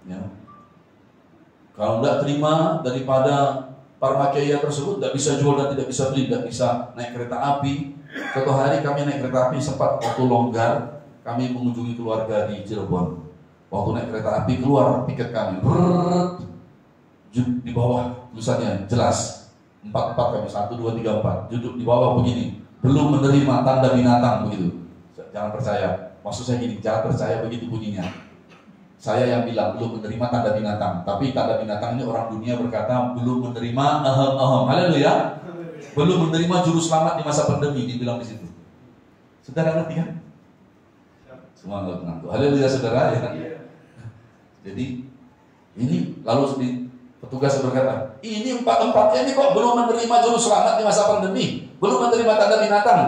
Ya. Kalau nggak terima daripada Parmakeia tersebut, nggak bisa jual dan tidak bisa beli, nggak bisa naik kereta api. Suatu hari kami naik kereta api, sempat waktu longgar, kami mengunjungi keluarga di Cirebon. Waktu naik kereta api keluar tiket kami, di bawah tulisannya jelas 44 kami 1, 2, 3, 4. Duduk di bawah begini, belum menerima tanda binatang begitu. Jangan percaya, maksud saya gini, jangan percaya begitu bunyinya. Saya yang bilang belum menerima tanda binatang, tapi tanda binatang ini orang dunia berkata belum menerima haleluya, belum menerima juru selamat di masa pandemi, dibilang di situ. Saudara ngerti kan? Semua ngerti. Haleluya saudara ya. Jadi ini lalu petugas berkata, ini empat-empatnya ini kok belum menerima juru selamat di masa pandemi, belum menerima tanda binatang.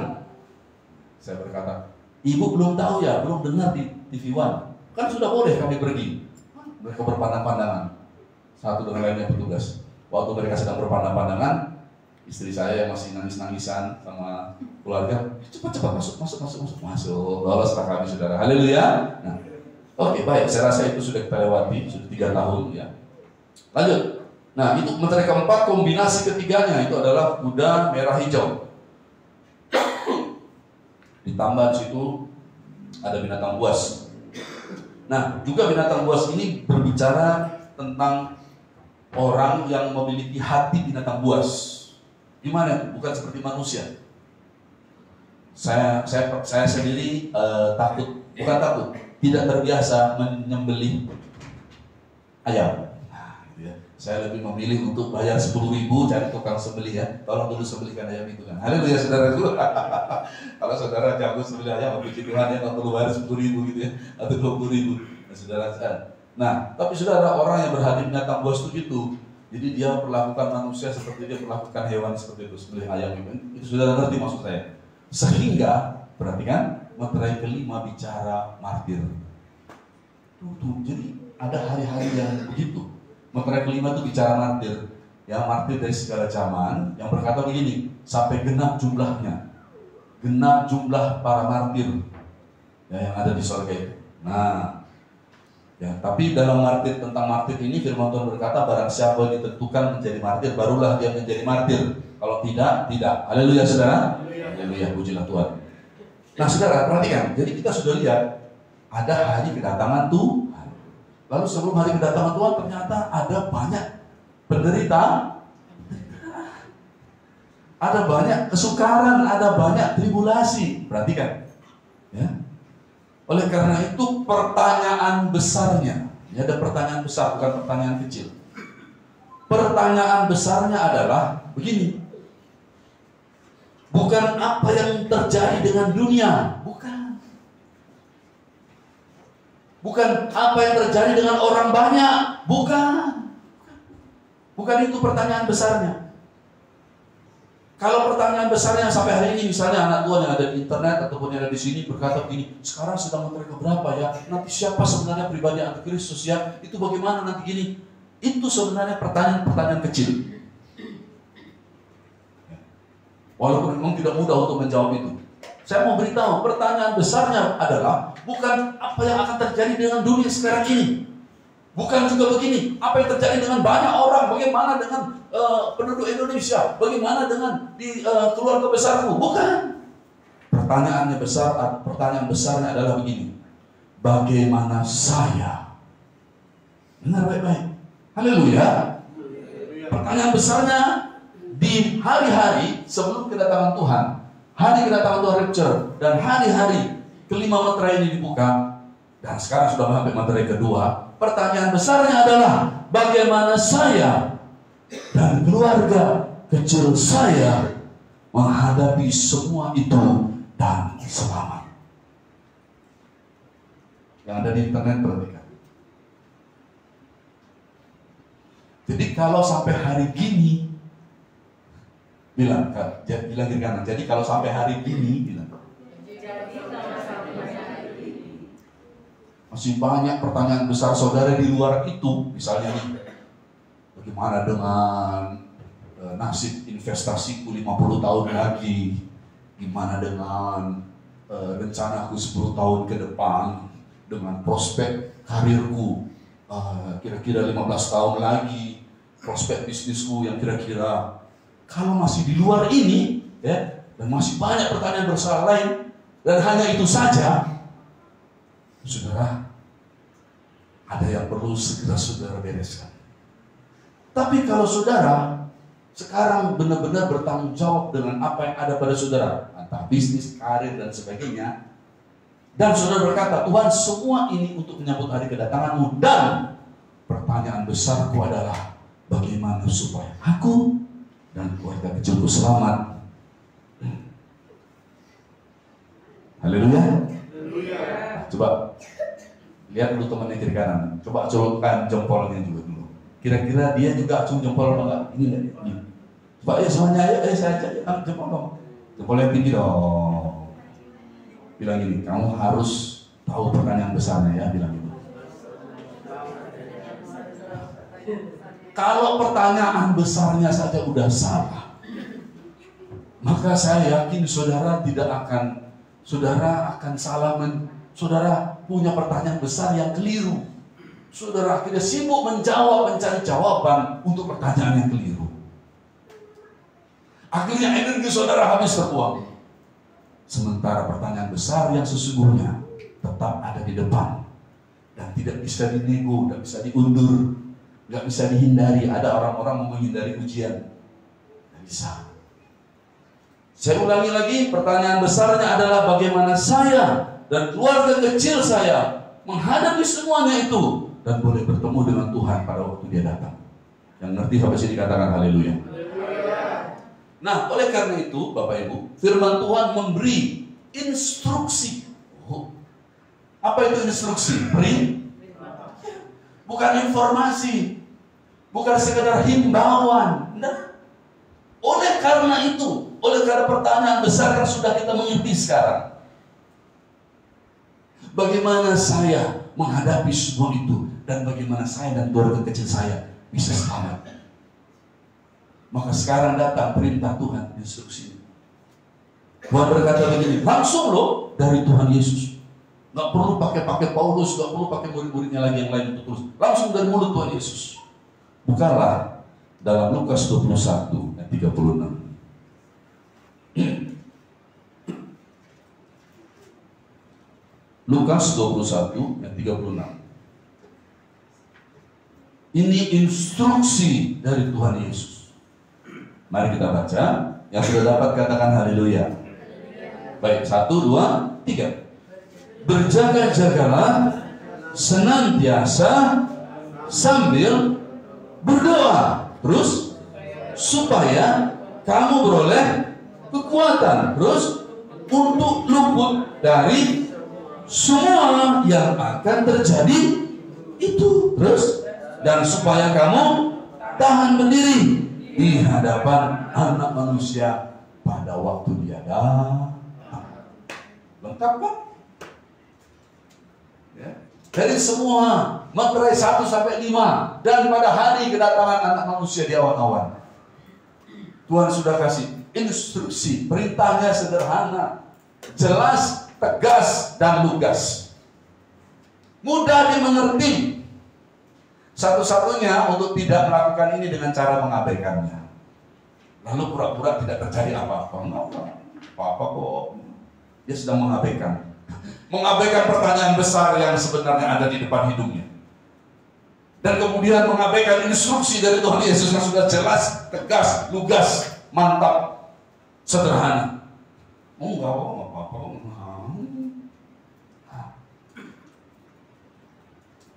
Saya berkata, ibu belum tahu ya, belum dengar di TV One. Kan sudah boleh kami pergi. Mereka berpandang-pandangan. Satu dengan lainnya petugas. Waktu mereka sedang berpandang-pandangan, istri saya yang masih nangis-nangisan sama keluarga, cepat-cepat masuk. Loloslah kami saudara. Haleluya. Nah, oke, baik. Saya rasa itu sudah kita lewati, sudah 3 tahun ya. Lanjut. Nah, itu menteri keempat, kombinasi ketiganya itu adalah kuda merah hijau. Ditambah di situ ada binatang buas. Nah, juga binatang buas ini berbicara tentang orang yang memiliki hati binatang buas. Gimana? Bukan seperti manusia. Saya sendiri bukan takut, tidak terbiasa menyembelih ayam. Nah, gitu ya. Saya lebih memilih untuk bayar 10.000 cari tukang sembelih ya. Tolong dulu sembelihkan ayam itu kan. Haleluya saudara dulu. Kalau saudara jago sembelih ayam, puji Tuhan ya, nggak perlu bayar 10.000 gitu ya, atau 20.000. Nah, saudara. Nah, tapi saudara, orang yang berhati binatang buas itu gitu. Jadi dia perlakukan manusia seperti dia perlakukan hewan seperti itu, sembelih ayam itu. Itu saudara ngerti maksud saya. Sehingga, perhatikan, materai kelima bicara martir. Tuh, jadi ada hari-hari yang begitu. Materai kelima itu bicara martir. Ya, martir dari segala zaman yang berkata begini, sampai genap jumlahnya. Genap jumlah para martir ya, yang ada di surga itu. Nah, ya, tapi dalam martir, tentang martir ini firman Tuhan berkata, barang siapa yang ditentukan menjadi martir, barulah dia menjadi martir. Kalau tidak. Haleluya saudara. Haleluya, pujilah Tuhan. Nah saudara, perhatikan. Jadi kita sudah lihat ada hari kedatangan Tuhan. Lalu sebelum hari kedatangan Tuhan ternyata ada banyak penderita, ada banyak kesukaran, ada banyak tribulasi. Perhatikan, ya. Oleh karena itu pertanyaan besarnya, ya, ada pertanyaan besar, bukan pertanyaan kecil. Pertanyaan besarnya adalah begini, bukan apa yang terjadi dengan dunia, bukan apa yang terjadi dengan orang banyak, bukan itu pertanyaan besarnya. Kalau pertanyaan besarnya sampai hari ini, misalnya anak Tuhan yang ada di internet ataupun yang ada di sini berkata begini, sekarang sedang mencari berapa ya? Nanti siapa sebenarnya pribadi antikristus ya? Itu bagaimana nanti gini? Itu sebenarnya pertanyaan-pertanyaan kecil. Walaupun memang tidak mudah untuk menjawab itu. Saya mau beritahu, pertanyaan besarnya adalah bukan apa yang akan terjadi dengan dunia sekarang ini. Bukan juga begini, apa yang terjadi dengan banyak orang, bagaimana dengan penduduk Indonesia, bagaimana dengan di keluarga besarku. Bukan. Pertanyaan besarnya adalah begini, bagaimana saya? Dengar baik-baik. Haleluya. Pertanyaan besarnya di hari-hari sebelum kedatangan Tuhan, hari kedatangan Tuhan rapture, dan hari-hari kelima materai ini dibuka, dan sekarang sudah sampai materai kedua. Pertanyaan besarnya adalah bagaimana saya dan keluarga kecil saya menghadapi semua itu dan selamat. Yang ada di internet perhatikan. Jadi kalau sampai hari gini, bilang kiri kanan. Jadi kalau sampai hari gini, bilang. Masih banyak pertanyaan besar saudara di luar itu, misalnya nih, bagaimana dengan nasib investasiku 50 tahun lagi, gimana dengan rencanaku 10 tahun ke depan, dengan prospek karirku, kira-kira 15 tahun lagi, prospek bisnisku yang kira-kira, kalau masih di luar ini, ya, dan masih banyak pertanyaan besar lain, dan hanya itu saja, saudara, ada yang perlu segera saudara bereskan. Tapi kalau saudara sekarang benar-benar bertanggung jawab dengan apa yang ada pada saudara, entah bisnis, karir, dan sebagainya, dan saudara berkata, Tuhan, semua ini untuk menyambut hari kedatanganmu, dan pertanyaan besarku adalah bagaimana supaya aku dan keluarga kecilku selamat. Haleluya. Coba lihat dulu temannya kiri kanan. Coba colokkan jempolnya juga dulu. Kira-kira dia juga acung jempol apa enggak? Ini enggak? Ini. Coba ya semuanya, ayo saya ajak jempol dong. Jempolnya tinggi dong. Bilang gini, kamu harus tahu pertanyaan besarnya ya, bilang gitu. Kalau pertanyaan besarnya saja udah salah, maka saya yakin saudara akan salah, saudara punya pertanyaan besar yang keliru. Saudara akhirnya sibuk mencari jawaban untuk pertanyaan yang keliru. Akhirnya energi saudara habis terbuang. Sementara pertanyaan besar yang sesungguhnya tetap ada di depan dan tidak bisa dinego, tidak bisa diundur, tidak bisa dihindari. Ada orang-orang mau menghindari ujian, tidak bisa. Saya ulangi lagi, pertanyaan besarnya adalah bagaimana saya dan keluarga kecil saya menghadapi semuanya itu dan boleh bertemu dengan Tuhan pada waktu Dia datang. Yang ngerti sampai sini katakan haleluya. Nah, oleh karena itu, Bapak Ibu, firman Tuhan memberi instruksi. Apa itu instruksi? Bukan informasi, bukan sekedar himbauan. Nah, oleh karena itu, oleh karena pertanyaan besar yang sudah kita mengerti sekarang, bagaimana saya menghadapi semua itu dan bagaimana saya dan keluarga kecil saya bisa selamat. Maka sekarang datang perintah Tuhan, instruksi. Tuhan berkata begini, langsung loh dari Tuhan Yesus. Gak perlu pakai Paulus, gak perlu pakai murid-muridnya lagi yang lain untuk terus. Langsung dari mulut Tuhan Yesus. Bukalah dalam Lukas 21 ayat 36. Lukas 21 ayat 36. Ini instruksi dari Tuhan Yesus. Mari kita baca. Yang sudah dapat katakan haleluya. Baik, 1, 2, 3. Berjaga-jagalah senantiasa sambil berdoa. Terus, supaya kamu beroleh kekuatan. Terus, untuk luput dari semua yang akan terjadi itu. Terus, dan supaya kamu tahan berdiri di hadapan Anak Manusia pada waktu Dia datang. Lengkap kan? Ya. Dari semua materai 1 sampai 5 dan pada hari kedatangan Anak Manusia di awan-awan, Tuhan sudah kasih instruksi. Perintahnya sederhana, jelas, tegas, dan lugas, mudah dimengerti. Satu-satunya untuk tidak melakukan ini dengan cara mengabaikannya. Lalu pura-pura tidak terjadi apa-apa. Apa-apa kok. Dia sedang mengabaikan. Mengabaikan pertanyaan besar yang sebenarnya ada di depan hidupnya. Dan kemudian mengabaikan instruksi dari Tuhan Yesus yang sudah jelas, tegas, lugas, mantap, sederhana. Enggak apa-apa.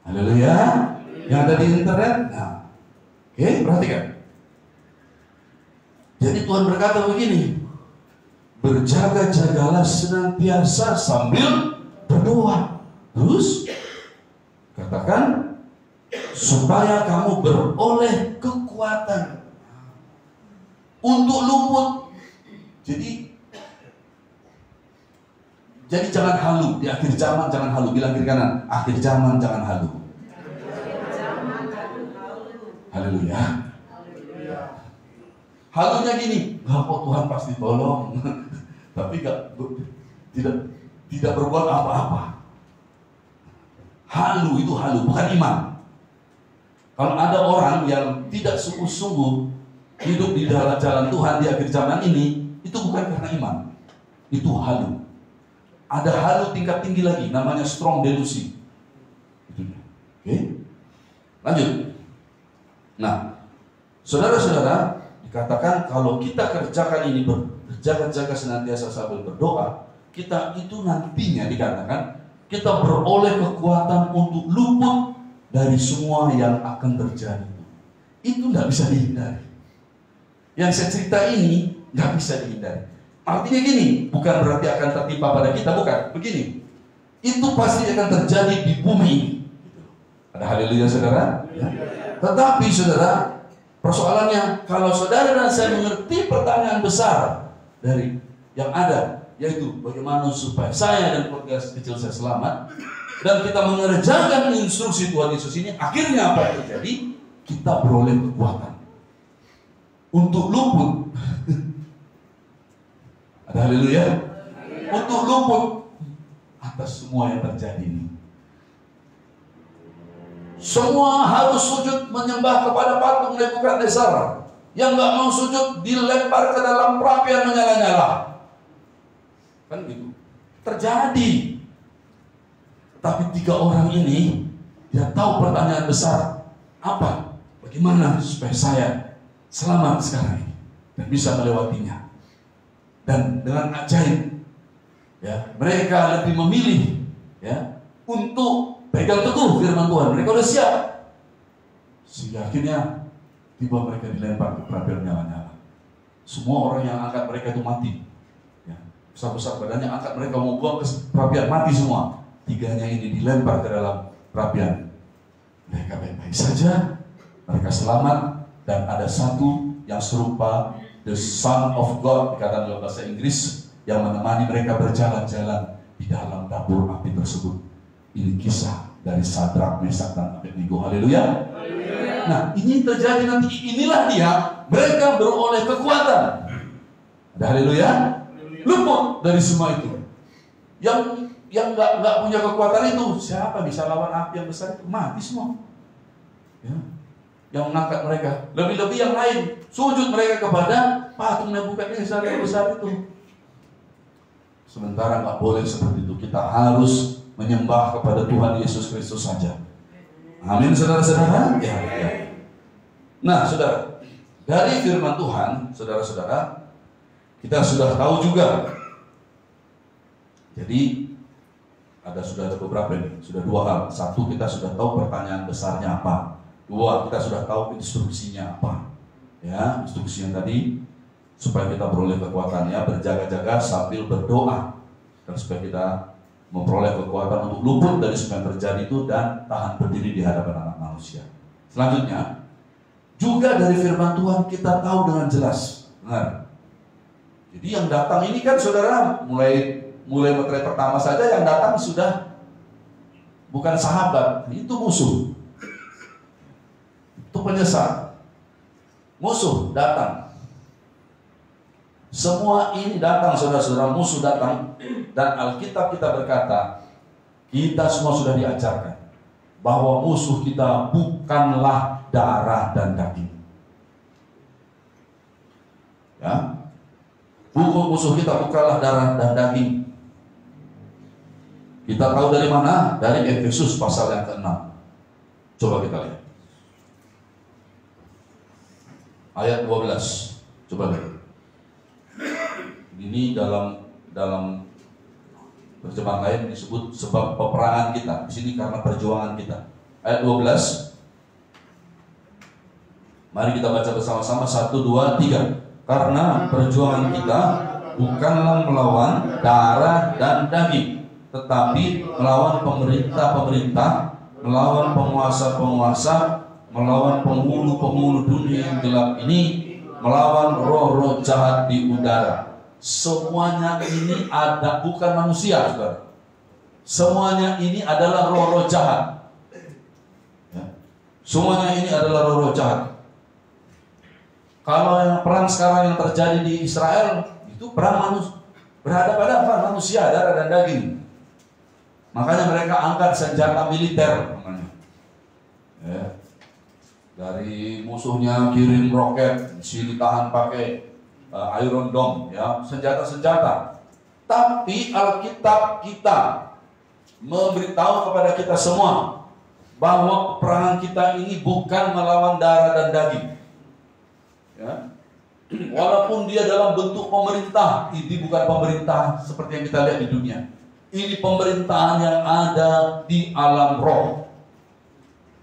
Haleluya. Yang ada di internet. Nah, oke, perhatikan. Jadi Tuhan berkata begini, berjaga-jagalah senantiasa sambil berdoa. Terus katakan, supaya kamu beroleh kekuatan untuk luput. Jadi jangan halu. Di akhir zaman jangan halu. Bilang kiri kanan, akhir zaman jangan halu. Haleluya. Halunya gini, kok Tuhan pasti tolong, tapi tidak berbuat apa-apa. Halu itu halu, bukan iman. Kalau ada orang yang tidak sungguh-sungguh hidup di dalam jalan Tuhan di akhir zaman ini, itu bukan karena iman, itu halu. Ada halu tingkat tinggi lagi, namanya strong delusi. Oke, lanjut. Nah, saudara-saudara, dikatakan kalau kita kerjakan ini, berjaga-jaga senantiasa sambil berdoa, kita itu nantinya dikatakan kita beroleh kekuatan untuk luput dari semua yang akan terjadi. Itu nggak bisa dihindari. Yang saya cerita ini nggak bisa dihindari. Artinya gini, bukan berarti akan tertimpa pada kita, bukan. Begini, itu pasti akan terjadi di bumi. Ada haleluya saudara? Ya. Tetapi saudara, persoalannya kalau saudara dan saya mengerti pertanyaan besar dari yang ada, yaitu bagaimana supaya saya dan keluarga kecil saya selamat, dan kita mengerjakan instruksi Tuhan Yesus ini, akhirnya apa yang terjadi? Kita beroleh kekuatan untuk luput. Ada haleluya? Untuk luput atas semua yang terjadi ini. Semua harus sujud menyembah kepada patung Nebukadnezar. Yang nggak mau sujud dilempar ke dalam perapian menyala-nyala. Kan gitu. Terjadi. Tapi 3 orang ini, dia tahu pertanyaan besar. Apa? Bagaimana supaya saya selamat sekarang ini dan bisa melewatinya? Dan dengan ajaib, ya, mereka lebih memilih, ya, untuk pegang teguh firman Tuhan. Mereka udah siap. Sehingga akhirnya tiba mereka dilempar ke perapian nyala-nyala. Semua orang yang angkat mereka itu mati. Ya, besar-besar badannya angkat mereka mau buang ke perapian, mati semua. 3-nya ini dilempar ke dalam perapian. Mereka baik-baik saja, mereka selamat, dan ada satu yang serupa the Son of God, dikatakan dalam bahasa Inggris, yang menemani mereka berjalan-jalan di dalam dapur api tersebut. Ini kisah dari Sadrak, Mesak, dan Abednego. Haleluya. Nah, ini terjadi nanti. Inilah dia, mereka beroleh kekuatan. Ada haleluya. Luput dari semua itu. Yang nggak punya kekuatan itu, siapa bisa lawan api yang besar itu? Mati semua. Ya. Yang mengangkat mereka, lebih-lebih yang lain, sujud mereka kepada patung Nebukadnezar yang besar itu. Sementara nggak boleh seperti itu. Kita harus menyembah kepada Tuhan Yesus Kristus saja. Amin, saudara-saudara. Ya. Nah, saudara, dari firman Tuhan, saudara-saudara, kita sudah tahu juga. Jadi sudah ada beberapa ini, sudah 2 hal. 1, kita sudah tahu pertanyaan besarnya apa. 2, kita sudah tahu instruksinya apa. Ya, instruksinya tadi supaya kita beroleh kekuatannya, berjaga-jaga sambil berdoa, dan supaya kita memperoleh kekuatan untuk luput dari semua yang terjadi itu dan tahan berdiri di hadapan anak manusia. Selanjutnya, juga dari firman Tuhan kita tahu dengan jelas. Benar. Jadi yang datang ini kan saudara, mulai materai pertama saja yang datang sudah bukan sahabat, itu musuh. Itu penyesat. Musuh datang. Semua ini datang, saudara-saudara, musuh datang. Dan Alkitab kita berkata, kita semua sudah diajarkan bahwa musuh kita bukanlah darah dan daging. Ya, musuh kita bukanlah darah dan daging. Kita tahu dari mana? Dari Efesus pasal yang ke-6. Coba kita lihat. Ayat 12. Coba lihat. Ini dalam terjemahan lain disebut sebab peperangan kita. Di sini karena perjuangan kita. Ayat 12. Mari kita baca bersama-sama 1, 2, 3. Karena perjuangan kita bukanlah melawan darah dan daging, tetapi melawan pemerintah-pemerintah, melawan penguasa-penguasa, melawan penghulu-penghulu dunia yang gelap ini, melawan roh-roh jahat di udara. Semuanya ini ada, bukan manusia, saudara. Semuanya ini adalah roh-roh jahat. Ya. Semuanya ini adalah roh-roh jahat. Kalau yang perang sekarang yang terjadi di Israel, itu perang manusia, berhadapan manusia, darah dan daging. Makanya mereka angkat senjata militer. Ya. Dari musuhnya kirim roket, sini tahan pakai Iron Dome, ya, senjata-senjata. Tapi Alkitab kita memberitahu kepada kita semua bahwa peperangan kita ini bukan melawan darah dan daging. Ya. Walaupun dia dalam bentuk pemerintah, ini bukan pemerintah seperti yang kita lihat di dunia. Ini pemerintahan yang ada di alam roh.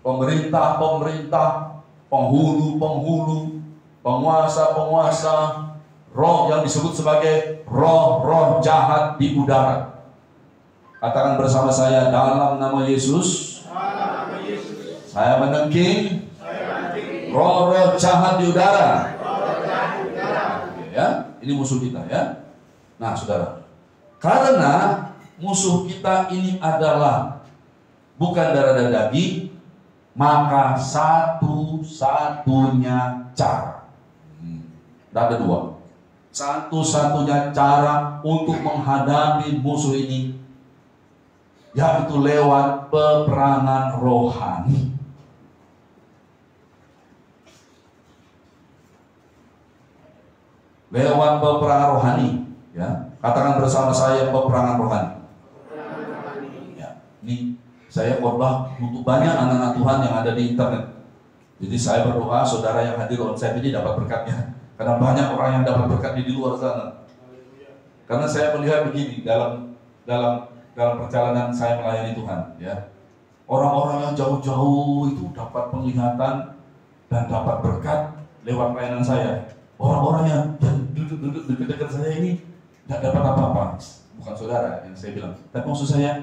Pemerintah-pemerintah, penghulu-penghulu, penguasa-penguasa, roh yang disebut sebagai roh-roh jahat di udara. Katakan bersama saya, dalam nama Yesus, saya menengking roh-roh jahat di udara. Ya, ini musuh kita, ya. Nah, saudara, karena musuh kita ini adalah bukan darah dan daging, maka satu-satunya cara, tidak ada dua, satu-satunya cara untuk menghadapi musuh ini, yaitu lewat peperangan rohani. Lewat peperangan rohani, ya. Katakan bersama saya, peperangan rohani. Ya, ini saya khotbah untuk banyak anak-anak Tuhan yang ada di internet. Jadi saya berdoa saudara yang hadir onsite ini dapat berkatnya, karena banyak orang yang dapat berkat di luar sana. Karena saya melihat begini dalam perjalanan saya melayani Tuhan, ya. Orang-orang yang jauh-jauh itu dapat penglihatan dan dapat berkat lewat pelayanan saya. Orang-orang yang duduk dekat saya ini tidak dapat apa-apa. Bukan saudara yang saya bilang, tapi maksud saya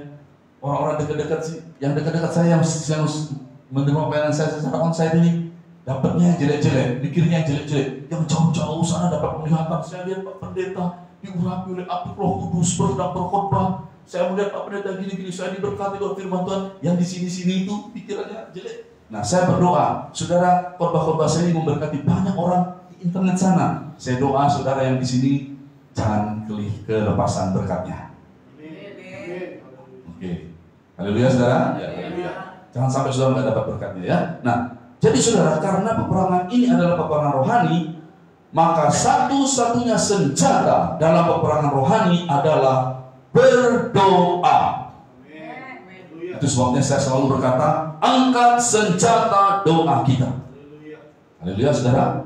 orang-orang dekat-dekat yang dekat-dekat saya yang menerima pelayanan saya secara onsite ini dapatnya yang jelek-jelek, mikirnya yang jelek-jelek. Yang jauh-jauh sana dapat penglihatan. Saya lihat Pak Pendeta diurapi oleh api Roh Kudus sedang berkhotbah. Saya melihat Pak Pendeta gini-gini, saya diberkati oleh firman Tuhan. Yang di sini-sini itu pikirannya jelek. Nah, saya berdoa, saudara, khotbah-khotbah saya ini memberkati banyak orang internet sana. Saya doa saudara yang di sini jangan kelepasan berkatnya. Oke. Haleluya saudara. Ya, haleluya. Jangan sampai saudara nggak dapat berkatnya, ya. Nah, jadi saudara, karena peperangan ini adalah peperangan rohani, maka satu-satunya senjata dalam peperangan rohani adalah berdoa. Itu sebabnya saya selalu berkata, angkat senjata doa kita. Haleluya saudara.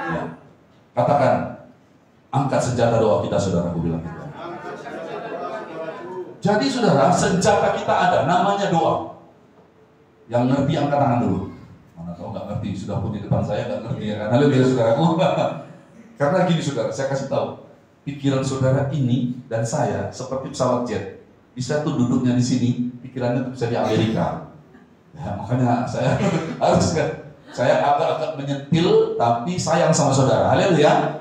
Ya. Katakan, angkat senjata doa kita, saudara. Aku bilang gitu. Jadi saudara, senjata kita ada, namanya doa. Yang ngerti angkat tangan dulu. Mana tahu nggak ngerti, sudah pun di depan saya nggak ngerti, ya kan? Haleluya saudaraku. Karena gini saudara, saya kasih tahu, pikiran saudara ini dan saya seperti pesawat jet. Bisa tuh duduknya di sini, pikirannya tuh bisa di Amerika. Ya, makanya saya harus kan. Saya agak-agak menyentil, tapi sayang sama saudara. Haleluya.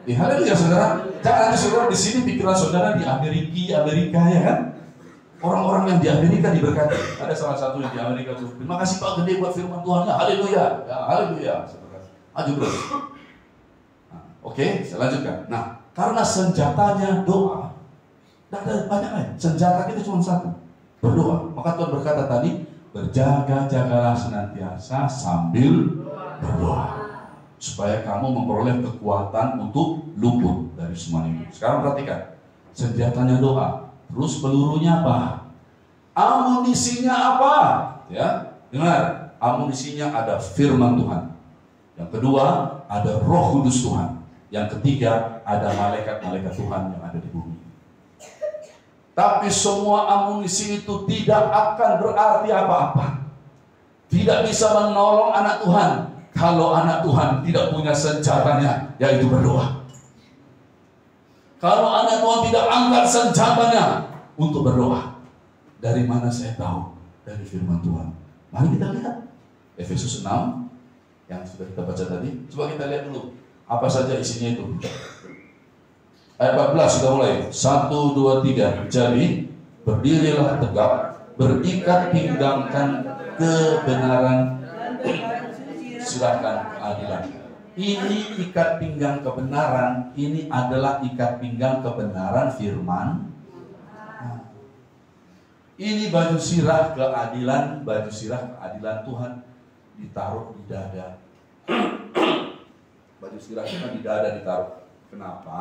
Haleluya saudara. Jangan nanti saudara di sini pikiran saudara di Amerika, ya kan? Orang-orang yang di Amerika diberkati. Ada salah satu yang di Amerika tuh. Terima kasih Pak Gede buat firman Tuhan. Haleluya. Ya, haleluya. Maju bro. Nah, oke, saya lanjutkan. Nah, karena senjatanya doa. Tidak ada banyak lain. Senjata kita cuma satu, berdoa. Maka Tuhan berkata tadi, berjaga-jagalah senantiasa sambil berdoa, supaya kamu memperoleh kekuatan untuk luput dari semua ini. Sekarang perhatikan, senjatanya doa. Terus pelurunya apa? Amunisinya apa? Ya, dengar. Amunisinya ada firman Tuhan. Yang kedua, ada Roh Kudus Tuhan. Yang ketiga, ada malaikat-malaikat Tuhan yang ada di bumi. Tapi semua amunisi itu tidak akan berarti apa-apa. Tidak bisa menolong anak Tuhan kalau anak Tuhan tidak punya senjatanya, yaitu berdoa. Kalau anak Tuhan tidak angkat senjatanya untuk berdoa. Dari mana saya tahu? Dari firman Tuhan. Mari kita lihat Efesus 6 yang sudah kita baca tadi. Coba kita lihat dulu apa saja isinya itu. Ayat 14 sudah mulai. 1, 2, 3. Jadi berdirilah tegak, berikat pinggangkan kebenaran, silakan keadilan. Ini ikat pinggang kebenaran. Ini adalah ikat pinggang kebenaran firman. Ini baju sirah keadilan, baju sirah keadilan Tuhan. ditaruh di dada. Baju sirah kita di dada ditaruh. Kenapa?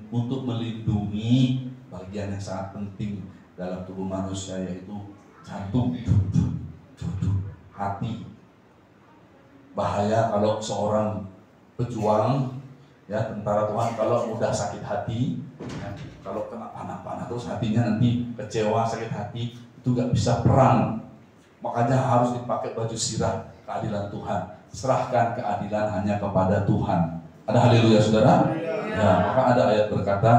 Untuk melindungi bagian yang sangat penting dalam tubuh manusia, yaitu jantung, hati. Bahaya kalau seorang pejuang, ya tentara Tuhan, kalau mudah sakit hati, ya, kalau kena panah-panah terus hatinya nanti kecewa, sakit hati, itu gak bisa perang. Makanya harus dipakai baju sirah keadilan Tuhan. Serahkan keadilan hanya kepada Tuhan. Ada haleluya saudara? Ya, maka ada ayat berkata,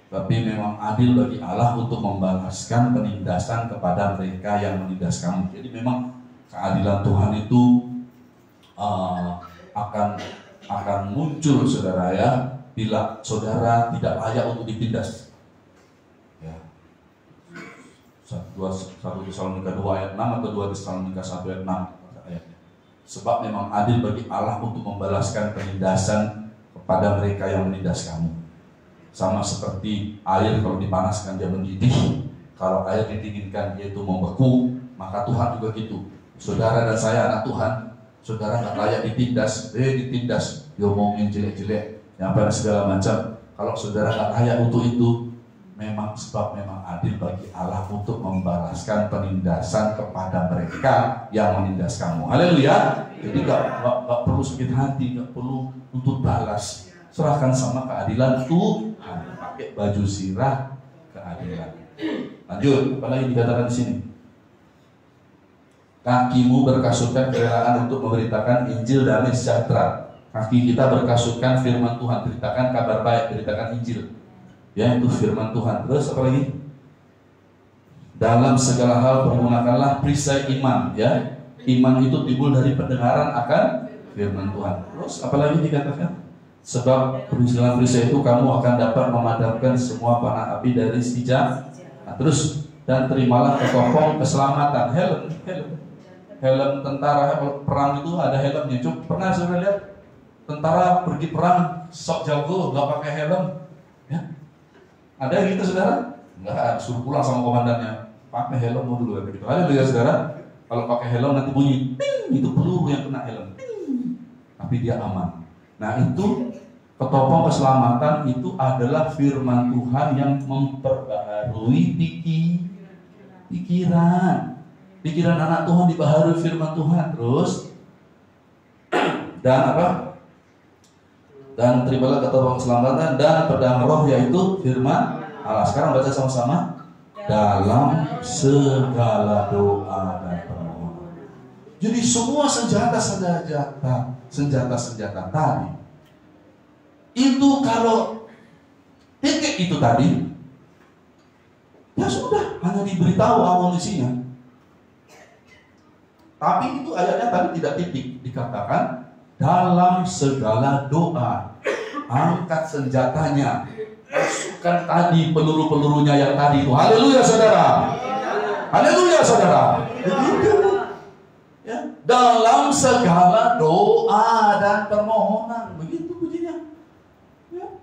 tapi memang adil bagi Allah untuk membalaskan penindasan kepada mereka yang menindas kamu. Jadi memang keadilan Tuhan itu akan muncul saudara, ya, bila saudara tidak layak untuk ditindas. Ya. 1 Tesalonika 2 ayat 6 atau 2 Tesalonika 1 ayat 6 ayatnya. Sebab memang adil bagi Allah untuk membalaskan penindasan kepada mereka yang menindas kamu. Sama seperti air kalau dipanaskan dia mendidih, kalau air didinginkan dia itu membeku, maka Tuhan juga gitu. Saudara dan saya anak Tuhan, saudara nggak layak ditindas, diomongin jelek-jelek, nyamper segala macam. Kalau saudara nggak layak untuk itu, memang adil bagi Allah untuk membalaskan penindasan kepada mereka yang menindas kamu. Haleluya. Jadi nggak perlu sakit hati, nggak perlu untuk balas. Serahkan sama keadilan Tuhan. Pakai baju sirah keadilan. Lanjut, apa lagi dikatakan di sini? Kakimu berkasutkan kerelaan untuk memberitakan Injil damai sejahtera. Kaki kita berkasutkan firman Tuhan, beritakan kabar baik, beritakan Injil. Ya, itu firman Tuhan. Terus apa lagi? Dalam segala hal pergunakanlah perisai iman, ya. Iman itu timbul dari pendengaran akan firman Tuhan. Terus apa lagi dikatakan? Sebab dengan perisai itu kamu akan dapat memadamkan semua panah api dari si jahat. Nah, terus dan terimalah ketopong keselamatan, helm tentara perang itu ada helmnya. Coba pernah sudah lihat tentara pergi perang sok jago nggak pakai helm? Ya, ada yang gitu saudara? Nggak, suruh pulang sama komandannya, pakai helm dulu ya gitu. Ada lihat saudara? Kalau pakai helm nanti bunyi, ting, itu peluru yang kena helm, ting, tapi dia aman. Nah itu ketopong keselamatan itu adalah firman Tuhan yang memperbaharui pikiran anak Tuhan, dibaharui firman Tuhan. Terus dan apa? Dan terimalah ketopong keselamatan dan pedang roh, yaitu firman Allah. Sekarang baca sama-sama. Dalam segala doa dan permohonan. Jadi semua senjata tadi itu, kalau titik itu tadi, ya sudah, hanya diberitahu amunisinya. Tapi itu ayatnya tadi tidak titik, dikatakan dalam segala doa, angkat senjatanya, masukkan tadi peluru-pelurunya yang tadi itu. Haleluya saudara. Haleluya saudara. Begitu. Ya, dalam segala doa dan permohonan, begitu bunyinya. Ya.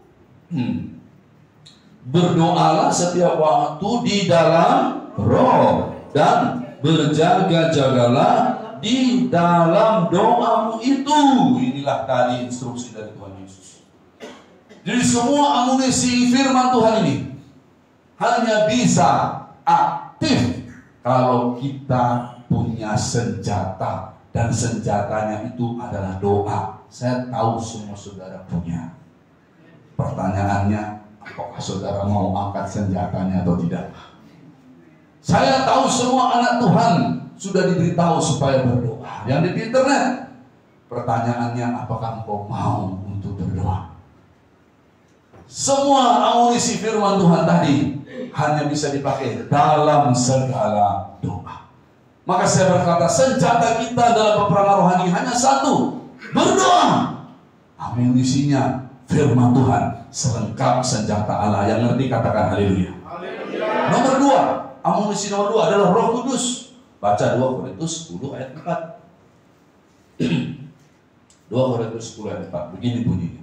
Berdoalah setiap waktu di dalam roh dan berjaga-jagalah di dalam doamu itu. Inilah tadi instruksi dari Tuhan Yesus. Jadi semua amunisi firman Tuhan ini hanya bisa aktif kalau kita punya senjata, dan senjatanya itu adalah doa. Saya tahu semua saudara punya. Pertanyaannya, apakah saudara mau angkat senjatanya atau tidak? Saya tahu semua anak Tuhan sudah diberitahu supaya berdoa. Yang di internet, pertanyaannya, apakah engkau mau untuk berdoa? Semua amunisi firman Tuhan tadi hanya bisa dipakai dalam segala doa. Maka saya berkata, senjata kita dalam peperangan rohani hanya satu, berdoa. Amunisinya firman Tuhan, selengkap senjata Allah. Yang ngerti katakan haleluya. Nomor 2, amunisi nomor 2 adalah Roh Kudus. Baca 2 Korintus 10 ayat 4. 2 Korintus 10 ayat 4. Begini bunyinya.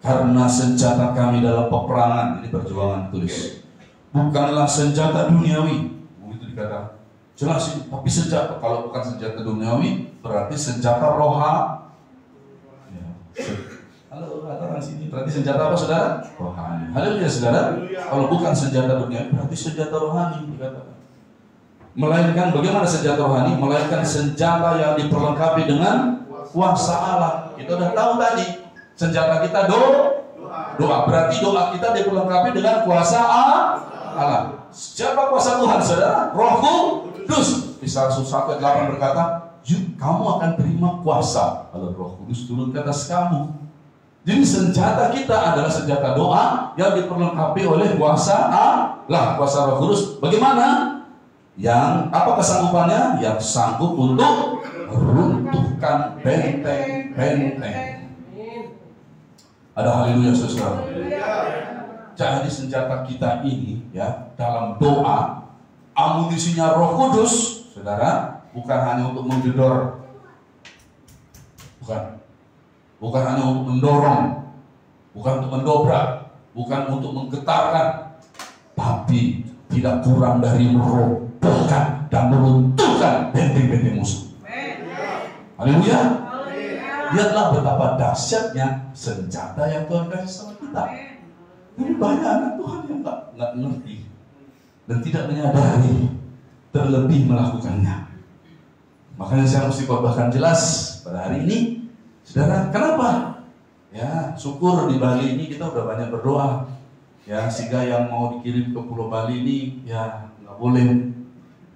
Karena senjata kami dalam peperangan, ini perjuangan tulis, bukanlah senjata duniawi. Itu dikatakan jelas ini, tapi senjata, kalau bukan senjata duniawi berarti senjata rohani. Ya. Halo, kata orang sini, berarti senjata apa saudara? Rohani. Haleluya saudara. Kalau bukan senjata duniawi berarti senjata rohani dikatakan. Melainkan bagaimana senjata rohani? Melainkan senjata yang diperlengkapi dengan kuasa Allah. Kita udah tahu tadi. Senjata kita doa. Berarti doa kita diperlengkapi dengan kuasa Allah. Siapa kuasa Tuhan, saudara? Roh Kudus. Kisah 1:8 berkata, kamu akan terima kuasa kalau Roh Kudus turun ke atas kamu. Jadi senjata kita adalah senjata doa yang diperlengkapi oleh kuasa Allah, kuasa Roh Kudus. Bagaimana? Yang apa kesanggupannya? Yang sanggup untuk meruntuhkan benteng-benteng. Ada haleluya saudara. Jadi senjata kita ini ya dalam doa, amunisinya Roh Kudus, saudara, bukan hanya untuk menggedor, bukan hanya untuk mendorong, bukan untuk mendobrak, bukan untuk menggetarkan, tapi tidak kurang dari merobohkan dan meruntuhkan benteng-benteng musuh. Haleluya. Lihatlah betapa dahsyatnya senjata yang Tuhan kasih sama kita. Tapi banyak anak Tuhan yang nggak ngerti dan tidak menyadari, terlebih melakukannya. Makanya saya mesti khotbahkan jelas pada hari ini, saudara. Kenapa? Ya, syukur di Bali ini kita udah banyak berdoa. Ya, sehingga yang mau dikirim ke Pulau Bali ini, ya nggak boleh.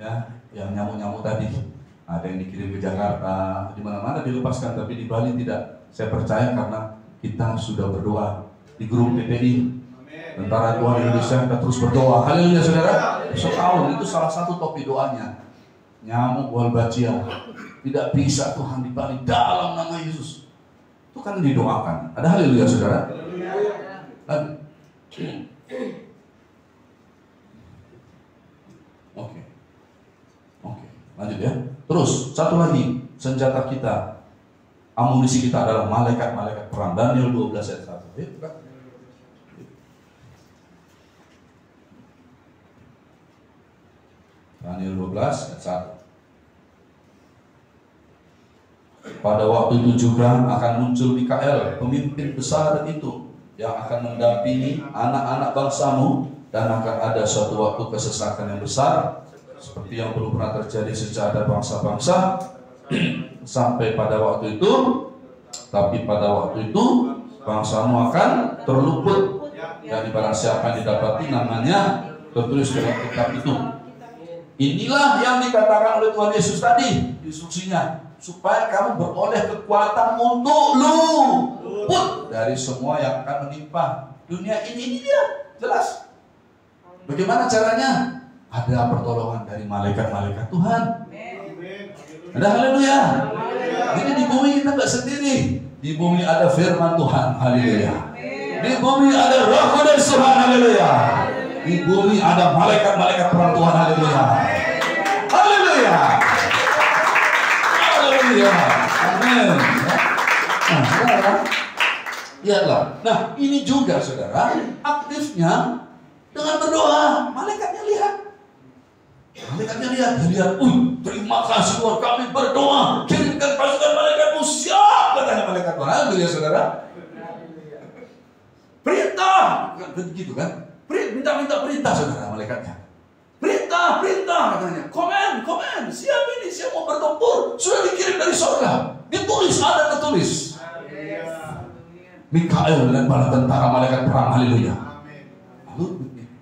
Ya, yang nyamuk-nyamuk tadi. Ada yang dikirim ke Jakarta, di mana-mana dilepaskan, tapi di Bali tidak. Saya percaya karena kita sudah berdoa di grup PPI. Tentara Tuhan Indonesia, kita terus berdoa. Haleluya saudara. Setahun itu salah satu topik doanya. Nyamuk Wolbachia tidak bisa Tuhan di Bali dalam nama Yesus. Itu kan didoakan. Ada haleluya saudara. Oke, lanjut ya. Terus satu lagi senjata kita, amunisi kita adalah malaikat-malaikat perang. Daniel 12 ayat 1. Daniel 12 ayat 1. Pada waktu itu juga akan muncul Mikael, pemimpin besar itu, yang akan mendampingi anak-anak bangsamu, dan akan ada suatu waktu kesesakan yang besar seperti yang belum pernah terjadi sejak ada bangsa-bangsa sampai pada waktu itu. Tapi pada waktu itu bangsamu akan terluput, dan barang siapa yang didapati namanya tertulis dalam kitab itu. Inilah yang dikatakan oleh Tuhan Yesus tadi, instruksinya, supaya kamu beroleh kekuatan untuk luput dari semua yang akan menimpa dunia ini. Dia jelas. Bagaimana caranya? Ada pertolongan dari malaikat-malaikat Tuhan. Ada haleluya. Jadi di bumi kita nggak sendiri. Di bumi ada firman Tuhan. Haleluya. Di bumi ada Roh Kudus Tuhan. Haleluya. Di bumi ada malaikat-malaikat perang Tuhan. Haleluya. Haleluya. Haleluya. Amin. Nah, saudara, lihatlah. Nah, ini juga saudara aktifnya dengan berdoa. Malaikatnya lihat. Dia lihat, terima kasih Tuhan, kami berdoa, kirimkan pasukan malaikatmu, siap, katanya malaikat Tuhan. Haleluya saudara. Perintah, begitu kan? Minta perintah saudara malaikatnya. Perintah, katanya. Komen, siap ini, siap mau bertempur, sudah dikirim dari surga, ditulis, ada tertulis. Mikael dan para tentara malaikat perang. Haleluya.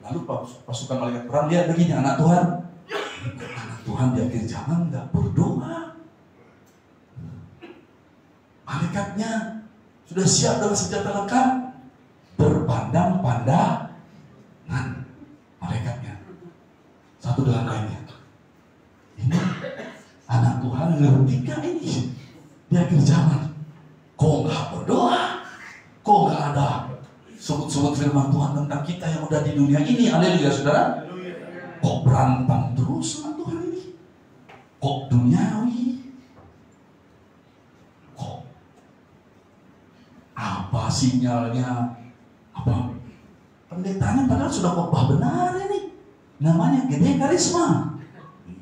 Lalu pasukan malaikat perang lihat begini, anak Tuhan di akhir zaman nggak berdoa. Malaikatnya sudah siap dengan senjata lengkap, berpandang-pandangan malaikatnya satu dengan lainnya. Ini anak Tuhan ngerti gak ini di akhir zaman? Kok nggak berdoa? Kok nggak ada sebut-sebut firman Tuhan tentang kita yang udah di dunia ini? Haleluya saudara. Kok berantem terus sama Tuhan ini? Kok duniawi? Kok apa sinyalnya apa? Pendetanya padahal sudah khotbah benar ini. Namanya Gede Karisma.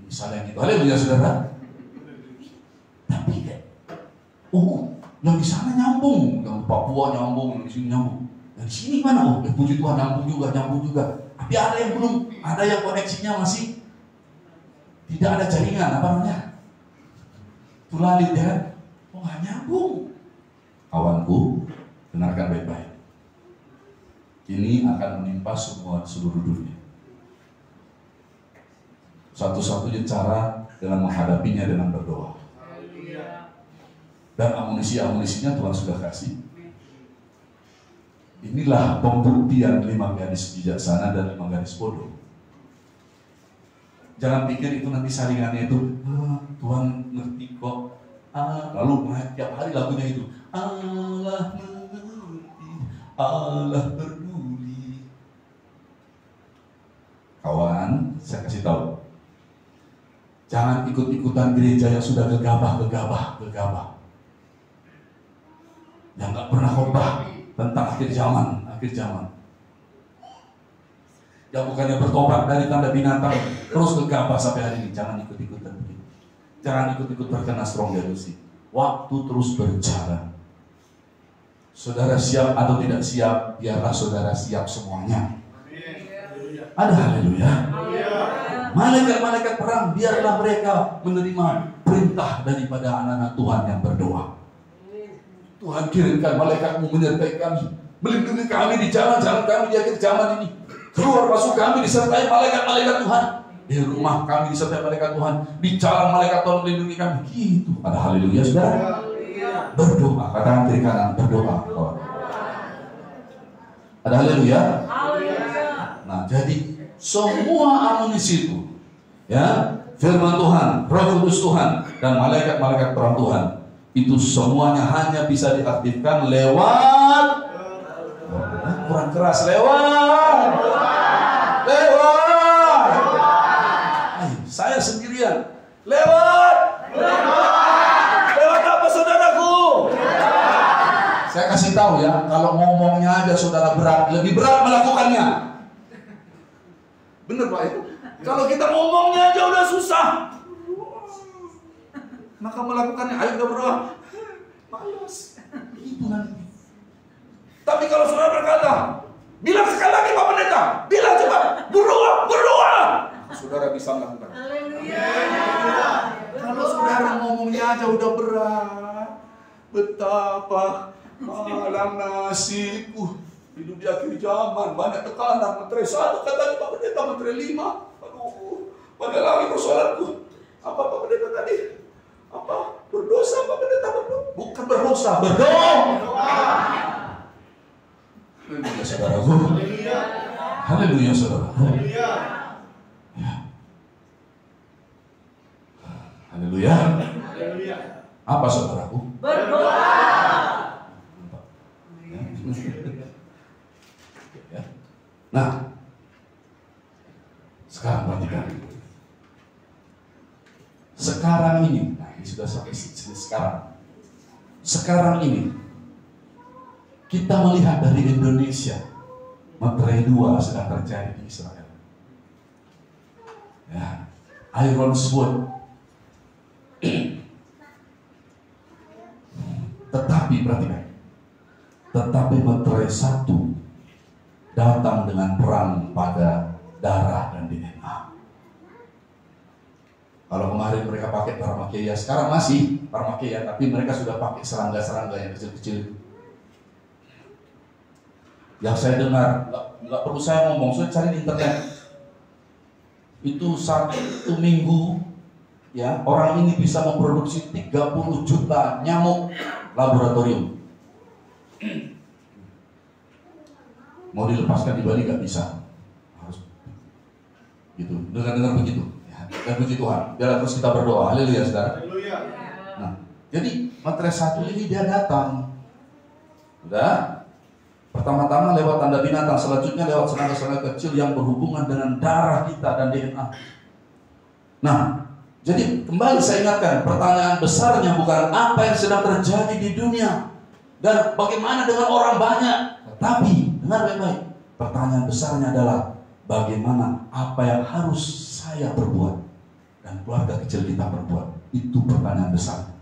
Misalnya gitu. Haleluya saudara. Tapi yang di sana nyambung, yang Papua nyambung, yang di sini nyambung. Yang di sini mana? Puji Tuhan nyambung juga. Tapi ada yang belum, ada yang koneksinya masih tidak ada jaringan, apa namanya? Tulalit ya. Nggak nyambung. Kawanku, dengarkan baik-baik. Ini akan menimpa seluruh dunia. Satu-satunya cara dengan menghadapinya dengan berdoa. Dan amunisinya Tuhan sudah kasih. Inilah pembuktian 5 gadis bijaksana dan 5 gadis bodoh. Jangan pikir itu nanti saringannya itu, Tuhan ngerti kok. Lalu tiap hari lagunya itu, Allah mengerti, Allah peduli. Kawan, saya kasih tahu, jangan ikut-ikutan gereja yang sudah gegabah. Yang nggak pernah khotbah tentang akhir zaman. Yang bukannya bertobat dari tanda binatang terus gegabah sampai hari ini. Jangan ikut-ikutan begitu. Jangan ikut-ikut terkena strong jealousy. Waktu terus berjalan. Saudara siap atau tidak siap, biarlah saudara siap semuanya. Ada haleluya. Malaikat-malaikat perang, biarlah mereka menerima perintah daripada anak-anak Tuhan yang berdoa. Tuhan kirimkan malaikatmu menyertai kami, melindungi kami di jalan-jalan kami di akhir zaman ini. Keluar masuk kami disertai malaikat-malaikat Tuhan. Di rumah kami disertai malaikat Tuhan, di jalan malaikat Tuhan melindungi kami. Gitu. Ada haleluya saudara. Berdoa, katakan kiri kanan, berdoa. Ada haleluya. Nah, jadi semua amunisi itu, ya, firman Tuhan, Roh Kudus Tuhan, dan malaikat-malaikat perang Tuhan, itu semuanya hanya bisa diaktifkan lewat, kurang keras, lewat. Saya sendirian. Lewat apa saudaraku? Saya kasih tahu ya, kalau ngomongnya aja saudara berat, lebih berat melakukannya. Bener Pak ya? Kalau kita ngomongnya aja udah susah, maka melakukannya, ayo kita berdoa, malas. Itu nanti. Tapi kalau saudara berkata, bilang sekali lagi Pak Pendeta, bilang cepat, berdoa. Saudara bisa melakukan. Kalau saudara ngomongnya aja udah berat, betapa malang nasibku hidup di akhir zaman, banyak tekanan, menteri 1 katanya Pak Pendeta, menteri 5. Aduh, banyak lagi persoalanku. Apa Pak Pendeta tadi? Apa? Berdosa Pak Pendeta? Bukan berdosa, berdoa. Haleluya saudaraku. Haleluya saudara. Haleluya. Apa saudaraku? Berdoa. Nah, sekarang perhatikan. Sekarang ini, nah ini sudah sampai sekarang. Sekarang ini kita melihat dari Indonesia, materai 2 sedang terjadi di Israel. Ya, Iron Sword. Tetapi perhatikan, tetapi materai 1 datang dengan perang pada darah dan DNA. Kalau kemarin mereka pakai Parmakeia, sekarang masih Parmakeia, tapi mereka sudah pakai serangga-serangga yang kecil-kecil. Yang saya dengar, nggak perlu saya ngomong, saya cari di internet. Itu 1 minggu, ya, orang ini bisa memproduksi 30 juta nyamuk laboratorium. Mau dilepaskan di Bali nggak bisa, harus gitu. Dengar begitu, ya. Dan puji Tuhan. Biar terus kita berdoa. Haleluya, saudara. Nah, jadi materai 1 ini dia datang. Sudah. Pertama-tama lewat tanda binatang, selanjutnya lewat serangga-serangga kecil yang berhubungan dengan darah kita dan DNA. Nah, jadi kembali saya ingatkan, pertanyaan besarnya bukan apa yang sedang terjadi di dunia. Dan bagaimana dengan orang banyak? Tapi dengar baik-baik, pertanyaan besarnya adalah bagaimana apa yang harus saya perbuat dan keluarga kecil kita perbuat. Itu pertanyaan besar.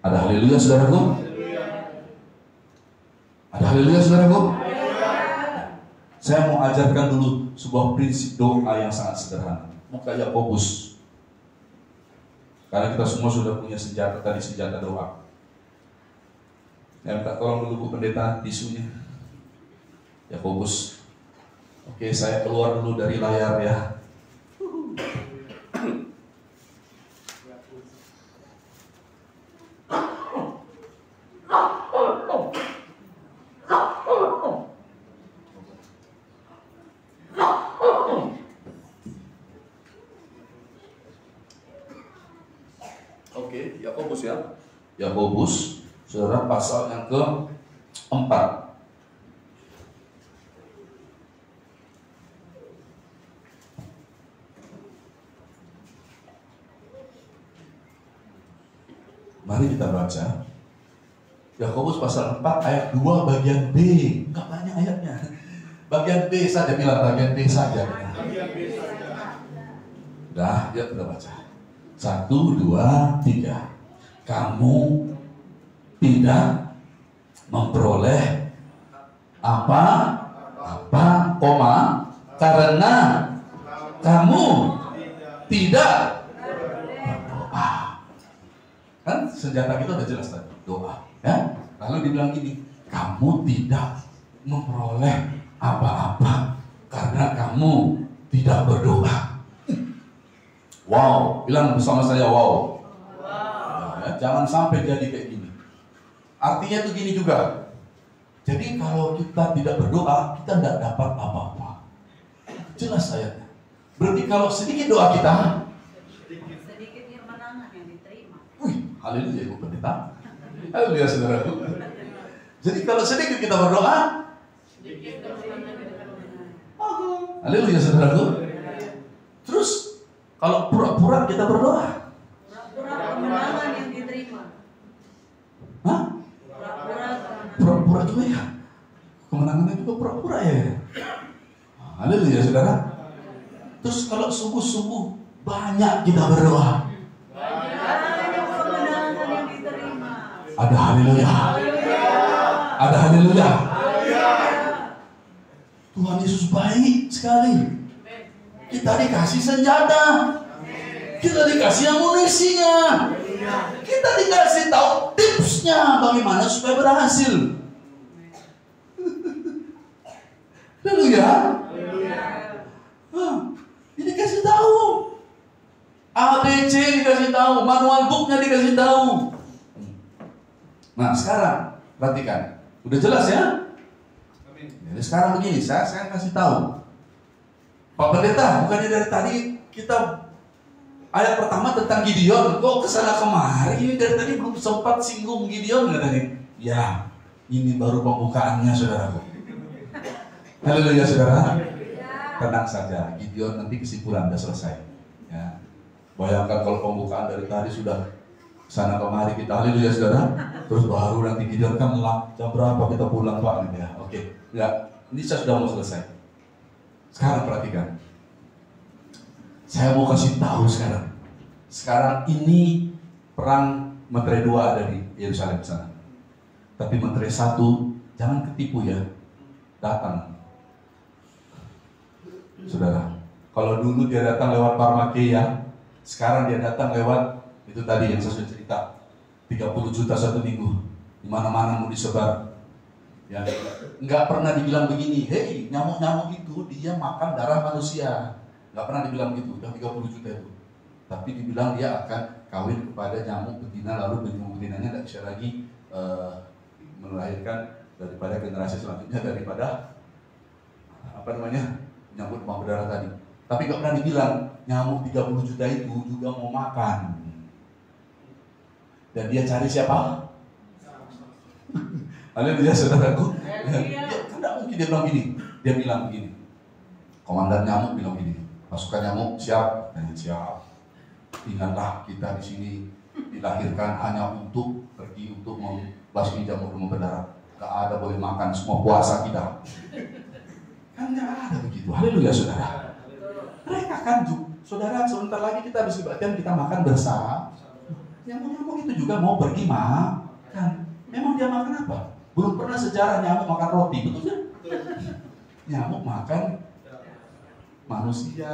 Ada haleluya saudaraku? Ada haleluya saudaraku? Saya mau ajarkan dulu sebuah prinsip doa yang sangat sederhana. Muka Yakobus. Karena kita semua sudah punya senjata tadi, senjata doa. Saya minta tolong dulu Bu Pendeta tisunya. Yakobus. Oke, saya keluar dulu dari layar ya. Oke, Yakobus ya. Yakobus, saudara, pasal yang ke-4. Mari kita baca Yakobus pasal 4 ayat 2 bagian B. Enggak banyak ayatnya. Bagian B saja, bilang bagian B saja. Dah, ya kita baca. 1, 2, 3. Kamu tidak memperoleh apa-apa, karena kamu tidak berdoa. Kan senjata kita udah jelas tadi, doa. Ya? Lalu dibilang gini, kamu tidak memperoleh apa-apa karena kamu tidak berdoa. Wow, bilang bersama saya wow. Ya, jangan sampai jadi kayak gini. Artinya tuh gini juga. Jadi kalau kita tidak berdoa, kita tidak dapat apa-apa. Jelas ayatnya. Berarti kalau sedikit doa kita, sedikit kemenangan yang diterima. wih, haleluya Ibu Pendeta. Haleluya saudaraku. Jadi kalau sedikit kita berdoa, Sedikit kemenangan yang diterima. haleluya saudaraku. Terus kalau pura-pura kita berdoa, Pura-pura kemenangan yang diterima. hah? Pura-pura kemenangan. Pura-pura juga ya. Kemenangannya juga pura-pura ya. Haleluya saudara. Terus kalau sungguh-sungguh banyak kita berdoa, Banyak kemenangan yang diterima. ada haleluya. Ada haleluya. Tuhan Yesus baik sekali. Kita dikasih senjata, kita dikasih amunisinya, kita dikasih tahu tipsnya bagaimana supaya berhasil. Haleluya. Ini dikasih tahu, ABC dikasih tahu, manual booknya dikasih tahu. Nah sekarang perhatikan, udah jelas ya? Jadi sekarang begini, saya kasih tahu. Pak Pendeta, bukannya dari tadi kita ayat pertama tentang Gideon, kok kesana kemari? Ini dari tadi belum sempat singgung Gideon katanya. Ya, ini baru pembukaannya saudaraku. Haleluya saudara. Tenang saja, Gideon nanti kesimpulan sudah selesai. Ya. Bayangkan kalau pembukaan dari tadi sudah sana kemari kita, haleluya saudara. Terus baru nanti Gideon kan jam berapa kita pulang Pak? Ya, oke. Ya, ini saya sudah mau selesai. Sekarang perhatikan, saya mau kasih tahu sekarang. Sekarang ini perang Menteri 2 ada di Yerusalem sana. Tapi Menteri 1 jangan ketipu ya, datang. Saudara, kalau dulu dia datang lewat Parmakia, sekarang dia datang lewat itu tadi yang saya sudah cerita, 30 juta satu minggu, di mana-mana mau disebar. Ya, nggak pernah dibilang begini, hei nyamuk-nyamuk itu dia makan darah manusia, nggak pernah dibilang gitu, udah 30 juta itu. Tapi dibilang dia akan kawin kepada nyamuk betina, lalu betinanya nggak bisa lagi melahirkan daripada generasi selanjutnya daripada nyamuk demam berdarah tadi. Tapi nggak pernah dibilang nyamuk 30 juta itu juga mau makan. Dan dia cari siapa? Haleluya saudaraku. Ya, kan tidak mungkin dia bilang gini. Dia bilang begini. Komandan nyamuk bilang gini. Pasukan nyamuk siap, dan siap. Ingatlah kita di sini dilahirkan hanya untuk pergi untuk basmi jamur demam berdarah. Gak ada boleh makan semua puasa kita. Kan gak ada begitu. Haleluya saudara. Mereka kan saudara, sebentar lagi kita habis kebaktian kita makan bersama. Nyamuk-nyamuk itu juga mau pergi makan. Memang dia makan apa? Belum pernah sejarah nyamuk makan roti, betul kan? Nyamuk makan manusia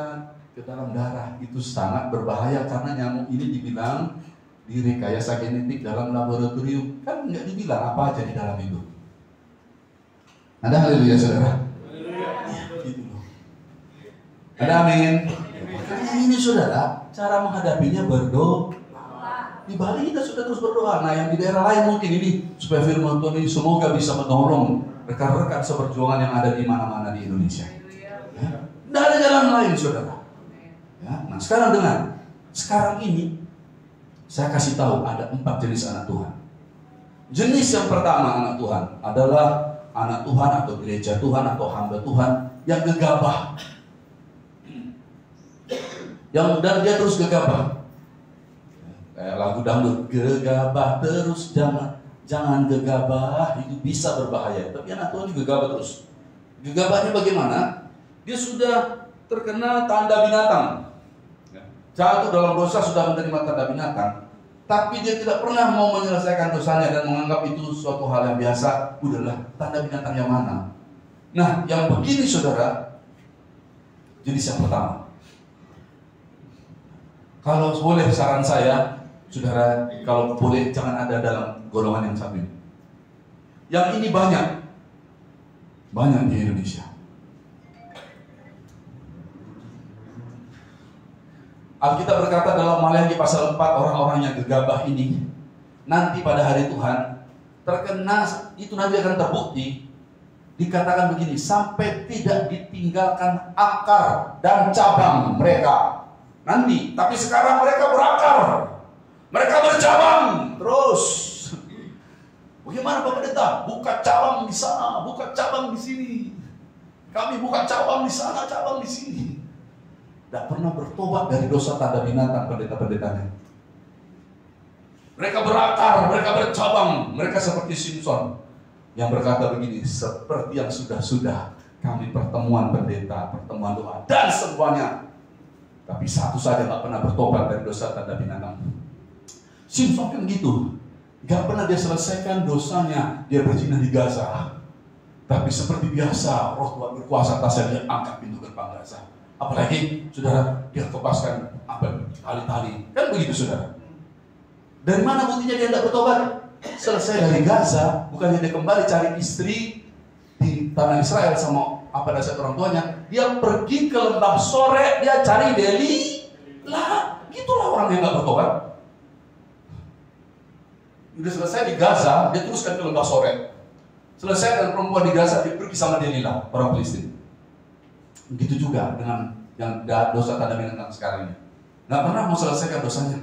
ke dalam darah. Itu sangat berbahaya karena nyamuk ini dibilang direkayasa genetik dalam laboratorium. Kan nggak dibilang apa aja di dalam itu. Ada haleluya saudara? Ya, gitu loh. Ada amin. Makanya ini saudara, cara menghadapinya berdoa. Di Bali kita sudah terus berdoa. Nah yang di daerah lain mungkin ini supaya firman Tuhan ini semoga bisa menolong rekan-rekan seperjuangan yang ada di mana-mana di Indonesia. Ya. Tidak ada jalan lain saudara. Ya. Nah sekarang dengar. Sekarang ini saya kasih tahu ada 4 jenis anak Tuhan. Jenis yang pertama anak Tuhan adalah anak Tuhan atau gereja Tuhan atau hamba Tuhan yang gegabah. Dan dia terus gegabah. Kayak lagu dangdut, gegabah terus, jangan gegabah, itu bisa berbahaya. Tapi anak Tuhan juga gegabah terus. Gegabahnya bagaimana? Dia sudah terkena tanda binatang. Jatuh dalam dosa sudah menerima tanda binatang. Tapi dia tidak pernah mau menyelesaikan dosanya dan menganggap itu suatu hal yang biasa. Udahlah, tanda binatang yang mana? Nah, yang begini saudara, jenis yang pertama. Kalau boleh saran saya, saudara, kalau boleh jangan ada dalam golongan yang satu ini. Yang ini banyak di Indonesia. Alkitab berkata dalam Maleakhi pasal 4, orang-orang yang gegabah ini nanti pada hari Tuhan terkena, itu nanti akan terbukti. Dikatakan begini, sampai tidak ditinggalkan akar dan cabang mereka nanti. Tapi sekarang mereka berakar, mereka bercabang terus. Bagaimana Bapak Pendeta? Buka cabang di sana, buka cabang di sini. Kami buka cabang di sana, cabang di sini. Tidak pernah bertobat dari dosa tanda binatang pendeta-pendetanya. Mereka berakar, mereka bercabang, mereka seperti Simpson yang berkata begini, seperti yang sudah-sudah kami pertemuan pendeta, pertemuan doa dan semuanya. Tapi satu saja tidak pernah bertobat dari dosa tanda binatang. Simpson kan gitu, gak pernah dia selesaikan dosanya, dia berzina di Gaza. Tapi seperti biasa, roh Tuhan berkuasa atasnya, dia angkat pintu gerbang Gaza. Apalagi saudara, dia lepaskan tali-tali, kan begitu saudara. Dari mana buktinya dia tidak bertobat? Selesai dari Gaza, bukannya dia kembali cari istri di tanah Israel sama dasar orang tuanya, dia pergi ke lembah sore, dia cari Deli. Lah, gitulah orang yang nggak bertobat. Udah selesai di Gaza, dia teruskan ke lembah sore. Selesai dengan perempuan di Gaza, dia pergi sama Delilah, orang Filistin. Begitu juga dengan yang dosa tanda binatang sekarang ini. Nggak pernah mau selesaikan dosanya.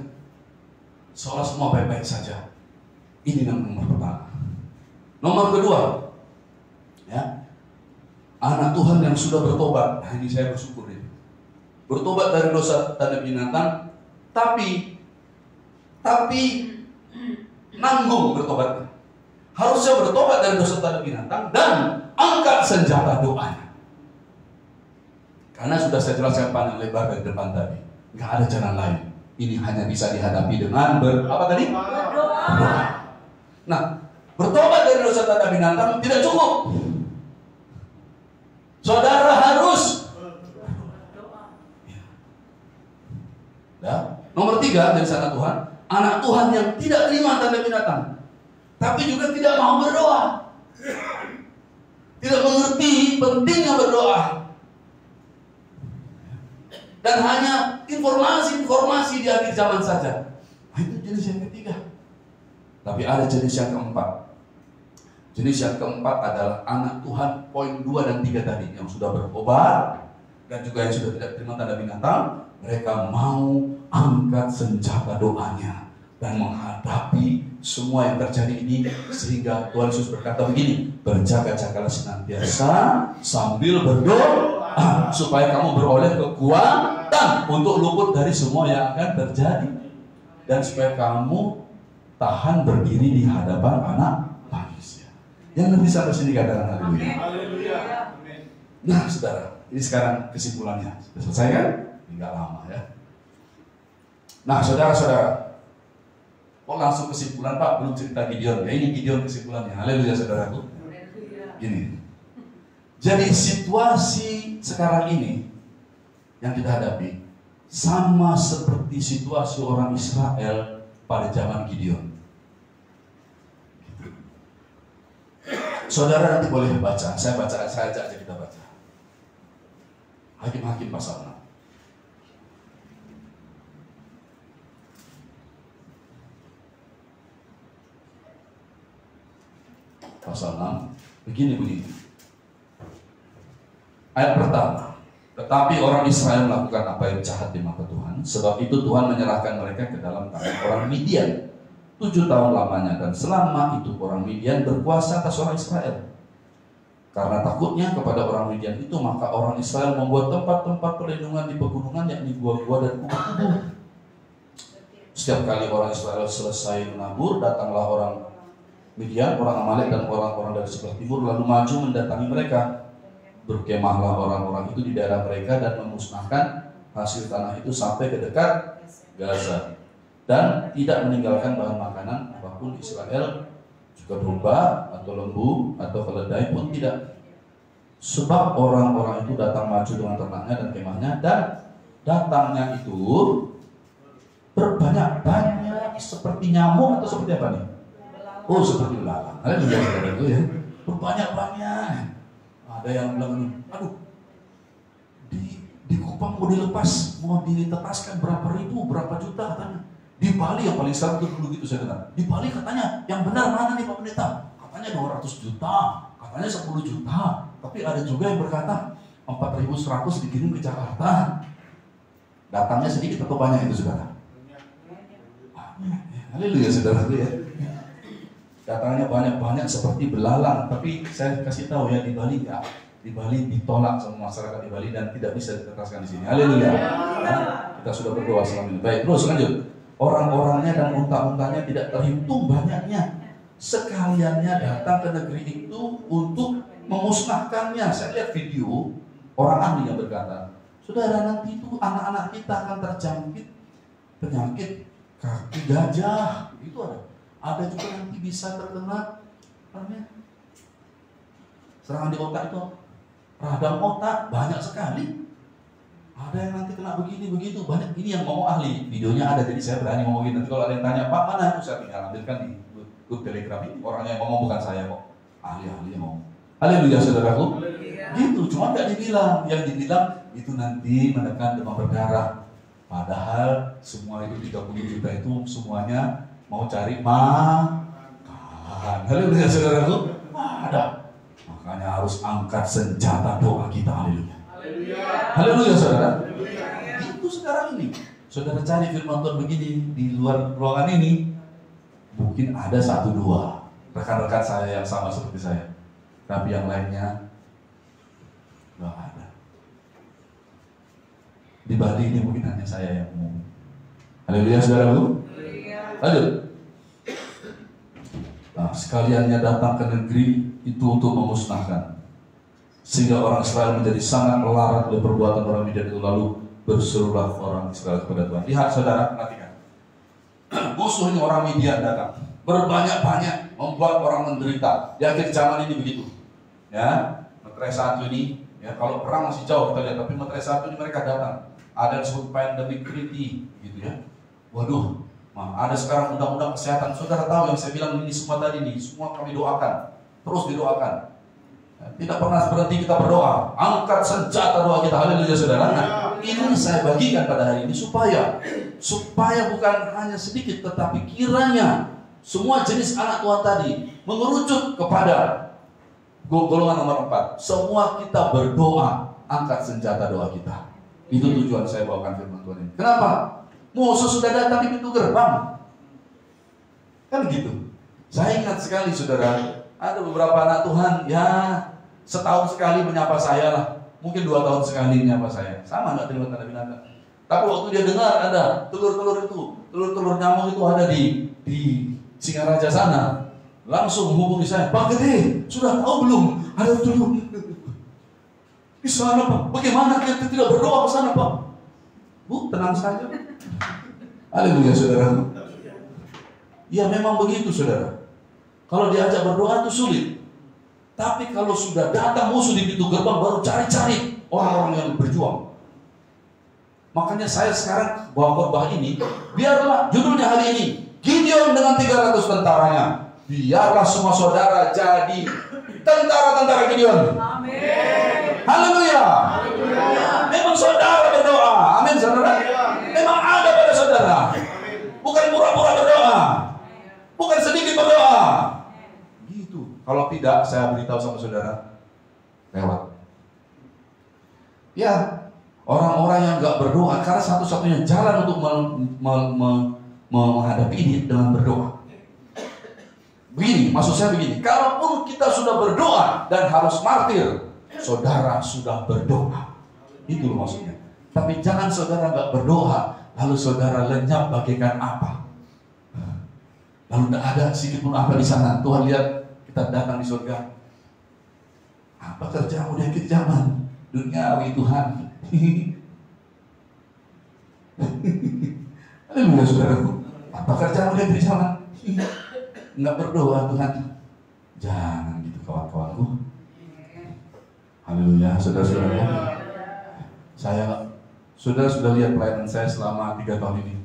Seolah semua baik-baik saja. Ini yang nomor pertama. Nomor kedua, ya, anak Tuhan yang sudah bertobat. Nah, ini saya bersyukur ini. Bertobat dari dosa tanda binatang, tapi nanggung bertobatnya. Harusnya bertobat dari dosa tanda binatang dan angkat senjata doanya. Karena sudah saya jelaskan panjang lebar dari depan tadi, nggak ada jalan lain. Ini hanya bisa dihadapi dengan berdoa. Nah, bertobat dari dosa tanda binatang tidak cukup. Saudara harus berdoa. Ya. Nomor 3 dari anak Tuhan, anak Tuhan yang tidak terima tanda binatang, tapi juga tidak mau berdoa, tidak mengerti pentingnya berdoa. Dan hanya informasi di akhir zaman saja. Nah, itu jenis yang ketiga. Tapi ada jenis yang keempat. Jenis yang keempat adalah anak Tuhan poin 2 dan 3 tadi, yang sudah bertobat dan juga yang sudah tidak terima tanda binatang. Mereka mau angkat senjata doanya dan menghadapi semua yang terjadi ini, sehingga Tuhan Yesus berkata begini, berjaga-jagalah senantiasa sambil berdoa supaya kamu beroleh kekuatan untuk luput dari semua yang akan terjadi, dan supaya kamu tahan berdiri di hadapan anak Yang ngerti sampai sini katakan haleluya. Haleluya. Nah, saudara, ini sekarang kesimpulannya. Sudah selesai kan? Tinggal lama ya. Nah, saudara-saudara, kok langsung kesimpulan Pak? Belum cerita Gideon. Ya ini Gideon kesimpulannya. Haleluya saudaraku. Gini. Jadi situasi sekarang ini yang kita hadapi sama seperti situasi orang Israel pada zaman Gideon. Saudara nanti boleh baca. Saya ajak aja kita baca. Hakim-hakim pasal 6. Pasal 6 begini. Ayat pertama. Tetapi orang Israel melakukan apa yang jahat di mata Tuhan, sebab itu Tuhan menyerahkan mereka ke dalam tangan orang Midian 7 tahun lamanya, dan selama itu orang Midian berkuasa atas orang Israel. Karena takutnya kepada orang Midian itu, maka orang Israel membuat tempat-tempat perlindungan di pegunungan, yakni gua-gua dan kubur-kubur. Setiap kali orang Israel selesai menabur, datanglah orang Midian, orang Amalek dan orang-orang dari sebelah timur lalu maju mendatangi mereka. Berkemahlah orang-orang itu di daerah mereka dan memusnahkan hasil tanah itu sampai ke dekat Gaza, dan tidak meninggalkan bahan makanan apapun di Israel, juga domba atau lembu atau keledai pun tidak. Sebab orang-orang itu datang maju dengan ternaknya dan kemahnya, dan datangnya itu berbanyak-banyak seperti nyamuk atau seperti apa nih? Oh, seperti belalang. Ada juga itu ya. Berbanyak-banyak. Ada yang bilang, aduh, di Kupang mau dilepas, mau ditetaskan berapa ribu, berapa juta katanya. Di Bali yang paling sering dulu gitu saya dengar. Di Bali katanya yang benar mana nih Pak Pendeta? Katanya 200 juta, katanya 10 juta. Tapi ada juga yang berkata 4.100 dikirim ke Jakarta. Datangnya sedikit atau banyak itu saudara? Banyak. Haleluya saudara ya. Datangnya banyak-banyak seperti belalang. Tapi saya kasih tahu ya, di Bali ya, di Bali ditolak sama masyarakat di Bali dan tidak bisa ditetaskan di sini. Haleluya. Nah, kita sudah berdoa selama ini. Baik, terus lanjut. Orang-orangnya dan unta-untanya tidak terhitung banyaknya. Sekaliannya datang ke negeri itu untuk memusnahkannya. Saya lihat video orang ahli yang berkata, saudara, nanti itu anak-anak kita akan terjangkit penyakit kaki gajah. Itu ada. Ada juga nanti bisa terkena serangan di otak itu, radang otak, banyak sekali. Ada yang nanti kena begini begitu, banyak. Ini yang ngomong ahli, videonya ada, jadi saya berani ngomongin. Nanti kalau ada yang tanya, Pak mana itu, saya tinggal ambilkan di grup Telegram ini. Orangnya yang ngomong bukan saya kok, ahli-ahli yang ngomong. Haleluya saudaraku. Gitu, cuma nggak dibilang. Yang dibilang itu nanti menekan demam berdarah. Padahal semua itu 30 juta itu semuanya mau cari makan. Haleluya saudaraku. Ada. Makanya harus angkat senjata doa kita. Haleluya. Haleluya saudara. Itu sekarang ini. Saudara cari firman Tuhan begini di luar ruangan ini, mungkin ada 1-2 rekan-rekan saya yang sama seperti saya. Tapi yang lainnya nggak ada. Di Bali ini mungkin hanya saya yang ngomong. Haleluya saudaraku. Lanjut. Nah, sekaliannya datang ke negeri itu untuk memusnahkan, sehingga orang Israel menjadi sangat melarat oleh perbuatan orang Midian itu. Lalu berserulah orang Israel kepada Tuhan. Lihat saudara, perhatikan. Musuh ini orang Midian datang berbanyak-banyak, membuat orang menderita. Di akhir zaman ini begitu. Ya, Meterai 1 ini, ya kalau perang masih jauh kita lihat, tapi Meterai 1 ini mereka datang. Ada yang disebut pandemic treaty, gitu ya. Waduh. Nah, ada sekarang undang-undang kesehatan. Saudara tahu yang saya bilang ini semua tadi nih, semua kami doakan, terus didoakan. Tidak pernah berhenti kita berdoa. Angkat senjata doa kita. Haleluya saudara. Nah, ini saya bagikan pada hari ini supaya bukan hanya sedikit, tetapi kiranya semua jenis anak Tuhan tadi mengerucut kepada golongan nomor 4. Semua kita berdoa, angkat senjata doa kita. Itu tujuan saya bawakan firman Tuhan ini. Kenapa? Musuh sudah datang di pintu gerbang. Kan gitu. Saya ingat sekali saudara, ada beberapa anak Tuhan ya setahun sekali menyapa saya lah. Mungkin 2 tahun sekali menyapa saya. Sama nggak terima tanda binatang. Tapi waktu dia dengar ada telur-telur nyamuk itu ada di Singaraja sana. langsung menghubungi saya, Pak Gede, sudah tahu belum? Ada tuyul di sana Pak. Bagaimana kita tidak berdoa ke sana Pak? Bu, tenang saja. Haleluya saudara. Ya memang begitu saudara. Kalau diajak berdoa itu sulit. Tapi kalau sudah datang musuh di pintu gerbang, baru cari-cari orang-orang yang berjuang. Makanya saya sekarang bawa khotbah ini, biarlah judulnya hari ini, Gideon dengan 300 tentaranya. Biarlah semua saudara jadi tentara-tentara Gideon. Amin. Haleluya. Memang saudara berdoa. Amin saudara. Memang ada pada saudara. Bukan pura-pura berdoa. Bukan sedikit berdoa. Gitu. Kalau tidak, saya beritahu sama saudara, lewat. Ya, orang-orang yang nggak berdoa, karena satu-satunya jalan untuk menghadapi ini dengan berdoa. Begini, maksud saya begini, kalaupun kita sudah berdoa dan harus martir, saudara sudah berdoa. Itu maksudnya. Tapi jangan saudara nggak berdoa, lalu saudara lenyap bagaikan apa? Lalu tidak ada sedikit pun apa di sana. Tuhan lihat kita datang di surga. Apa kerjamu di akhir zaman? Duniawi Tuhan. Haleluya saudaraku. Apa kerjamu di akhir zaman? Enggak berdoa Tuhan. Jangan gitu kawan-kawanku. Haleluya saudara-saudara. Saudara sudah lihat pelayanan saya selama 3 tahun ini.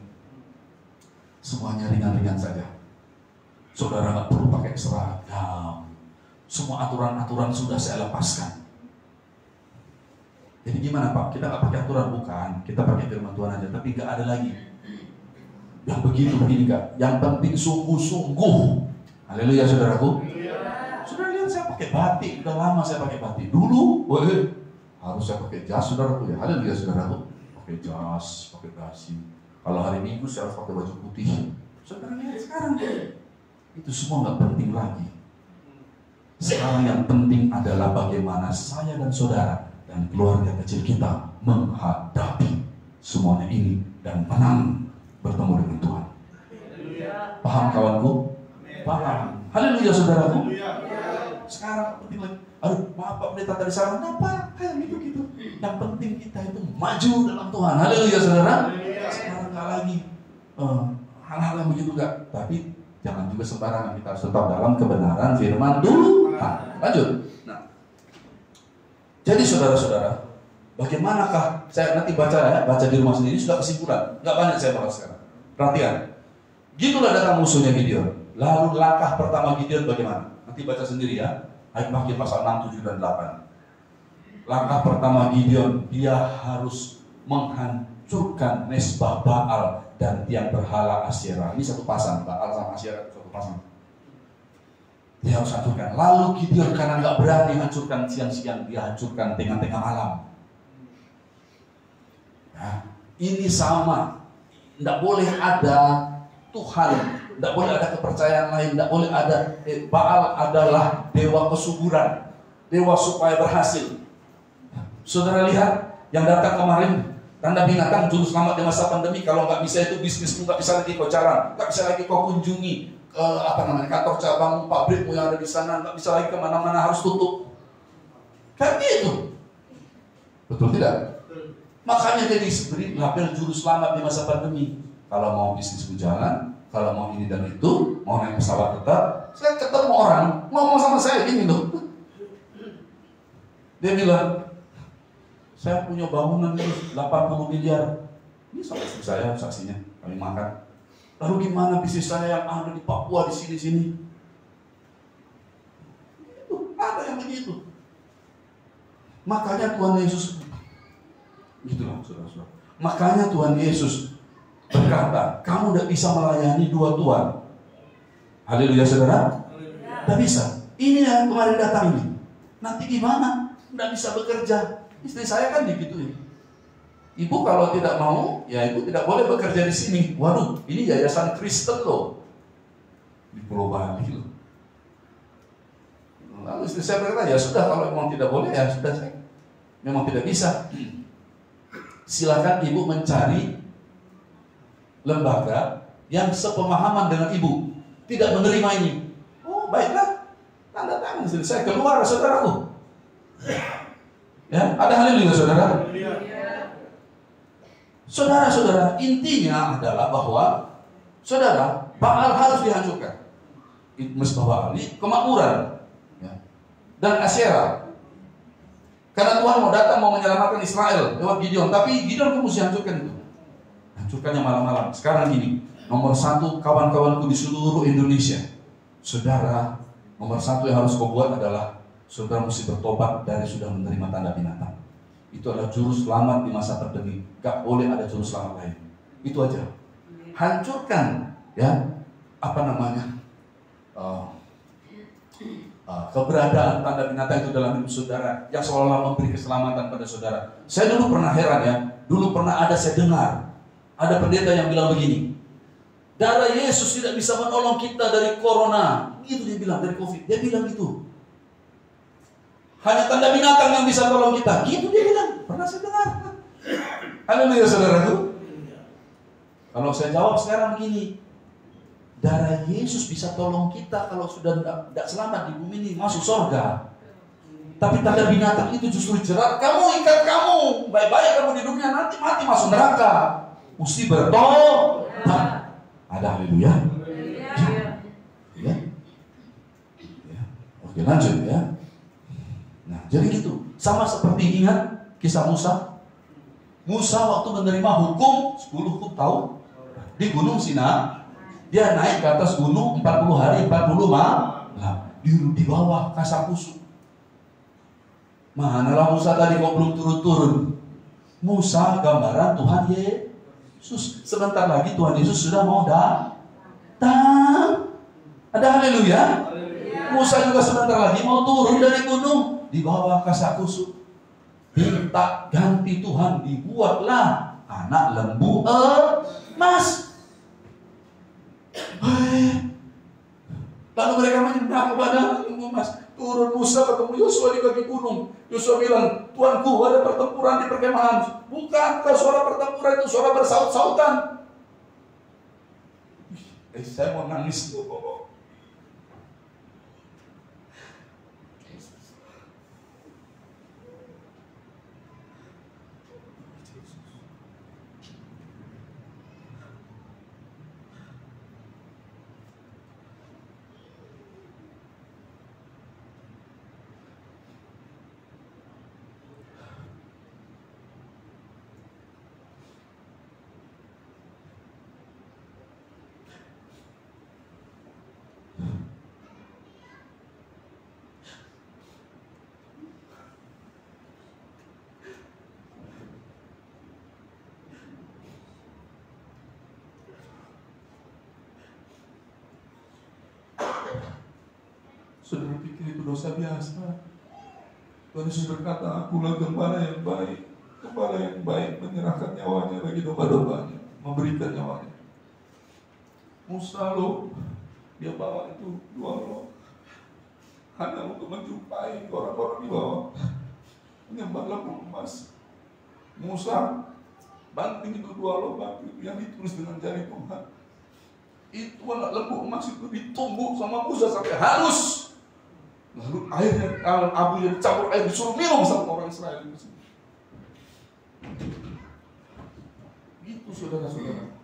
Semuanya ringan-ringan saja. Saudara nggak perlu pakai seragam. Semua aturan-aturan sudah saya lepaskan. Jadi gimana Pak? Kita nggak pakai aturan bukan? Kita pakai firman Tuhan aja. Tapi nggak ada lagi yang begitu begini Kak. Yang penting sungguh-sungguh. Haleluya saudaraku. Sudah lihat saya pakai batik. Udah lama saya pakai batik. Dulu, harus saya pakai jas saudaraku ya. Haleluya saudaraku. Pakai jas, pakai dasi. Kalau hari Minggu saya harus pakai baju putih. Saudara lihat sekarang. Itu semua nggak penting lagi. Sekarang yang penting adalah bagaimana saya dan saudara dan keluarga kecil kita menghadapi semuanya ini dan menang bertemu dengan Tuhan. Paham kawanku? Paham. Haleluya saudaraku. Sekarang penting lagi. Aduh, maaf Pak Pendeta tadi salah. Kenapa? Kayak gitu-gitu. Yang penting kita itu maju dalam Tuhan. Haleluya saudara. Sekarang nggak lagi hal-hal yang begitu enggak. Tapi jangan juga sembarangan, kita harus tetap dalam kebenaran firman Tuhan. Lanjut. Nah, jadi saudara-saudara, bagaimanakah saya nanti baca di rumah sendiri sudah kesimpulan. Nggak banyak saya bahas sekarang. Perhatian. Gitulah datang musuhnya Gideon. Lalu langkah pertama Gideon bagaimana? Nanti baca sendiri ya. Ayat Bakhir pasal 6, 7 dan 8. Langkah pertama Gideon, dia harus menghancurkan mesbah Baal dan tiang berhala Asyera. Ini satu pasang, Baal sama Asyera satu pasang. Dia harus hancurkan. Lalu Gideon karena nggak berani hancurkan siang-siang, dia hancurkan tengah-tengah malam. Nah, ini sama. Nggak boleh ada Tuhan, nggak boleh ada kepercayaan lain, nggak boleh ada Baal adalah dewa kesuburan, dewa supaya berhasil. Saudara lihat yang datang kemarin. Tanda binatang juru selamat di masa pandemi. Kalau nggak bisa itu bisnismu nggak bisa lagi kau jalan, nggak bisa lagi kau kunjungi kantor cabang pabrikmu yang ada di sana, nggak bisa lagi kemana-mana, harus tutup. Kan gitu, betul tidak? Makanya jadi beri label juru selamat di masa pandemi. Kalau mau bisnismu jalan, kalau mau ini dan itu, mau naik pesawat tetap. Saya ketemu orang ngomong sama saya gini loh. Dia bilang, saya punya bangunan ini 80 miliar. Ini sama istri saya saksinya, kami makan. Lalu gimana bisnis saya yang ada di Papua di sini-sini? Itu ada yang begitu. Makanya Tuhan Yesus, gitulah saudara-saudara. Makanya Tuhan Yesus berkata, kamu tidak bisa melayani dua Tuhan. Haleluya saudara. Tidak bisa. Ini yang kemarin datang ini. Nanti gimana? Tidak bisa bekerja. Istri saya kan digituin. Ibu kalau tidak mau, ya ibu tidak boleh bekerja di sini. Waduh, ini yayasan Kristen loh. Di Pulau Bali loh. Lalu istri saya berkata, ya sudah kalau memang tidak boleh, ya sudah saya memang tidak bisa. Silakan ibu mencari lembaga yang sepemahaman dengan ibu. Tidak menerima ini. Oh baiklah, tanda tangan selesai, keluar saudaraku. Ya, ada haleluya saudara. Saudara-saudara, intinya adalah bahwa saudara, Baal harus dihancurkan. Mesbah Baal ini kemakmuran, ya. Dan Asyera. Karena Tuhan mau datang mau menyelamatkan Israel lewat Gideon, tapi Gideon kamu mesti hancurkan itu. Hancurkannya malam-malam. Sekarang gini, nomor satu kawan-kawanku di seluruh Indonesia, saudara, nomor satu yang harus kau buat adalah saudara mesti bertobat dari sudah menerima tanda binatang. Itu adalah juru selamat di masa pandemi. Gak boleh ada juru selamat lain. Itu aja. Hancurkan, ya, apa namanya, keberadaan tanda binatang itu dalam hidup saudara yang seolah-olah memberi keselamatan pada saudara. Saya dulu pernah heran ya, dulu pernah saya dengar ada pendeta yang bilang begini, darah Yesus tidak bisa menolong kita dari corona, gitu dia bilang, dari COVID, dia bilang gitu. Hanya tanda binatang yang bisa tolong kita, gitu dia bilang. Pernah saya dengar. Haleluya saudaraku. Kalau saya jawab sekarang begini, darah Yesus bisa tolong kita kalau sudah tidak selamat di bumi ini, masuk surga. Tapi tanda binatang itu justru jerat kamu, ikat kamu. Baik-baik kamu di dunia, nanti mati masuk neraka. Mesti bertobat. Ada haleluya. Ya. Ya. Oke lanjut ya. Nah jadi gitu. Sama seperti ingat kisah Musa. Musa waktu menerima hukum 10 hukum tahu di Gunung Sinai. Dia naik ke atas gunung 40 hari 40 malam. Di bawah kasar kusuk. Manalah Musa tadi kok belum turun-turun. Musa gambaran Tuhan Yesus. Sebentar lagi Tuhan Yesus sudah mau datang. Ada haleluya. Musa juga sebentar lagi mau turun dari gunung. Di bawah kasar kusuk. Minta ganti Tuhan, dibuatlah anak lembu emas. Lalu mereka menyembah kepada lembu emas. Turun Musa ketemu Yosua di kaki gunung. Yosua bilang, Tuanku ada pertempuran di perkemahan. Bukan suara pertempuran itu, suara bersaut-sautan. Saya mau nangis tuh. Saudara pikir itu dosa biasa. Tuhan Yesus berkata, akulah gembala yang baik. Gembala yang baik menyerahkan nyawanya bagi domba-dombanya, memberikan nyawanya. Musa loh, dia bawa itu 2 loh, hanya untuk menjumpai orang-orang di bawah, menyembah lembu emas. Musa banting itu 2 lubang yang ditulis dengan jari Tuhan. Itu anak lembu emas itu ditumbuk sama Musa sampai halus. Lalu airnya, abunya dicampur air, disuruh minum sama orang Israel. Itu saudara-saudara.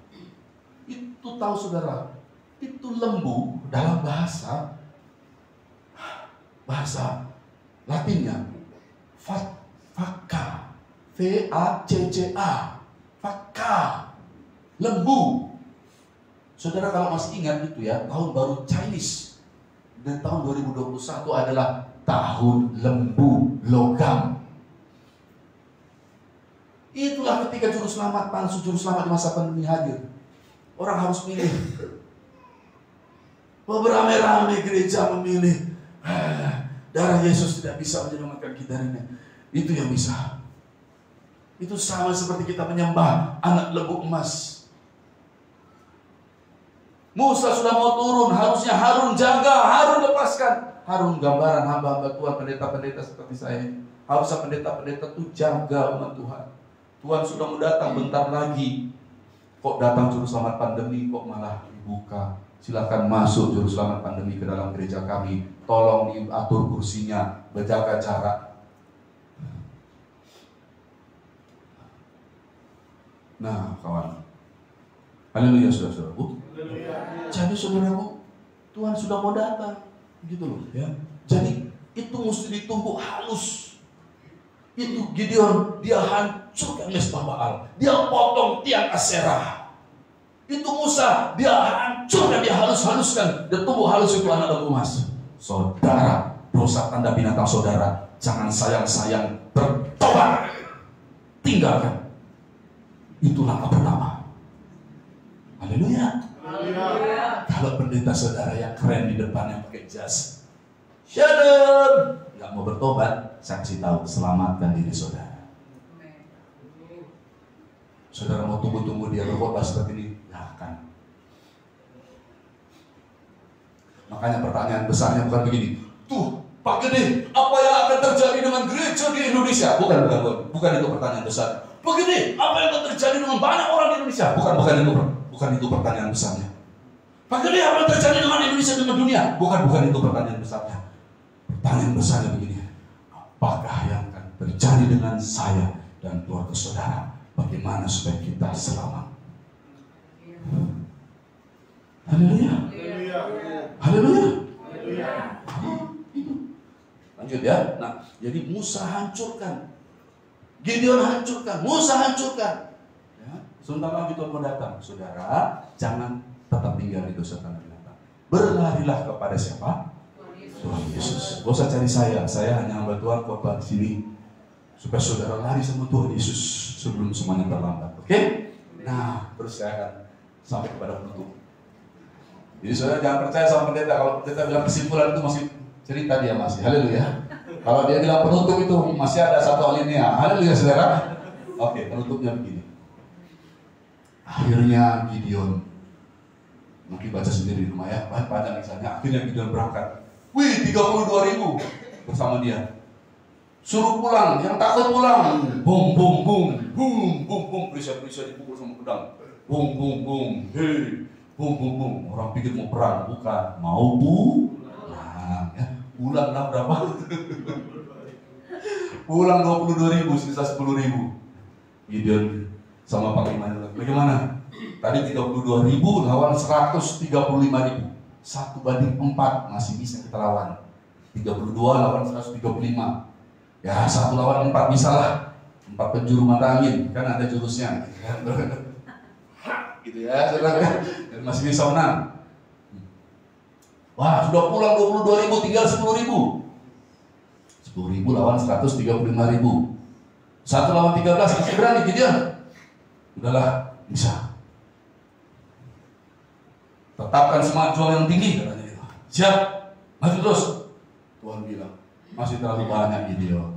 Itu tahu saudara, itu lembu dalam bahasa Latinnya Vacca, V-A-C-C-A, Vacca, lembu. Saudara kalau masih ingat itu ya, tahun baru Chinese. Dan tahun 2021 adalah tahun lembu logam. Itulah ketika juru selamat palsu, juru selamat di masa pandemi hadir. Orang harus pilih. Beramai-ramai gereja memilih. Darah Yesus tidak bisa menyelamatkan kita ini. Itu yang bisa. Itu sama seperti kita menyembah anak lembu emas. Musa sudah mau turun, harusnya Harun jaga, Harun lepaskan. Harun gambaran hamba-hamba Tuhan, pendeta-pendeta seperti saya. Harusnya pendeta-pendeta itu jaga umat Tuhan. Tuhan sudah mau datang bentar lagi. Kok datang juru selamat pandemi, kok malah dibuka silakan masuk juru selamat pandemi ke dalam gereja kami. Tolong diatur kursinya, berjaga jarak. Nah, kawan. Haleluya, saudara-saudaraku. Jadi saudaraku, Tuhan sudah mau datang, gitu loh, ya. Jadi itu mesti ditumbuk halus. Itu Gideon, dia hancurkan mesbah Baal, dia potong tiang Aserah. Itu Musa, dia hancurkan, dia halus-haluskan, dia tumbuk halus itu anak lembu emas. Saudara, dosa tanda binatang saudara, jangan sayang-sayang, bertobat, tinggalkan. Itu langkah pertama. Haleluya. Kalau pendeta saudara yang keren di depan yang pakai jas, Shalom, nggak mau bertobat, saya kasih tahu, selamatkan diri saudara. Saudara mau tunggu-tunggu dia berkhotbah seperti ini, nggak akan. Makanya pertanyaan besarnya bukan begini, tuh Pak Gede, apa yang akan terjadi dengan gereja di Indonesia? Bukan itu pertanyaan besar. Pak Gede, apa yang akan terjadi dengan banyak orang di Indonesia? Bukan itu pertanyaan besarnya. Pak Gede, apa yang terjadi dengan Indonesia dengan dunia? Bukan itu pertanyaan besarnya. Pertanyaan besarnya begini, apakah yang akan terjadi dengan saya dan keluarga saudara? Bagaimana supaya kita selamat? Haleluya. Haleluya. Lanjut ya. Nah, jadi Musa hancurkan, Gideon hancurkan, Musa hancurkan. Ya, sebentar lagi Tuhan mau datang. Saudara, jangan tetap tinggal di dosa tanda binatang. Berlarilah kepada siapa? Tuhan Yesus. Gak usah cari saya hanya hamba Tuhan khotbah di sini supaya saudara lari sama Tuhan Yesus sebelum semuanya terlambat. Oke? Nah, terus saya akan sampai kepada penutup. Jadi saudara jangan percaya sama pendeta. Kalau pendeta bilang kesimpulan itu masih cerita dia masih. Haleluya. Kalau dia bilang penutup itu masih ada satu alinea. Haleluya saudara. Oke, penutupnya begini. Akhirnya Gideon, mungkin baca sendiri di rumah ya, panjang misalnya. Akhirnya Gideon berangkat. Wih, 32.000 bersama dia. Suruh pulang, yang takut pulang. Bum bum bum, bum bum bum, perisai-perisai dipukul sama pedang. Bum bum bum, hei, bum bum bum. Orang pikir mau perang, bukan, mau pulang. Ya. Pulang berapa? Pulang 22.000, sisa 10.000. Gideon sama panglimanya, bagaimana? Tadi 32.000 lawan 135.000. 1/4 masih bisa kita lawan. 32 lawan 135. Ya 1 lawan 4 bisa lah. 4 penjuru mata angin, kan ada jurusnya. Gitu ya, saudara. Dan masih bisa menang. Wah, sudah pulang 22.000, tinggal 10.000. 10.000 lawan 135.000. 1 lawan 13 masih berani Gideon. Udahlah, bisa. Tetapkan semangat juang yang tinggi, katanya itu. Siap, maju terus. Tuhan bilang, masih terlalu banyak Gideon.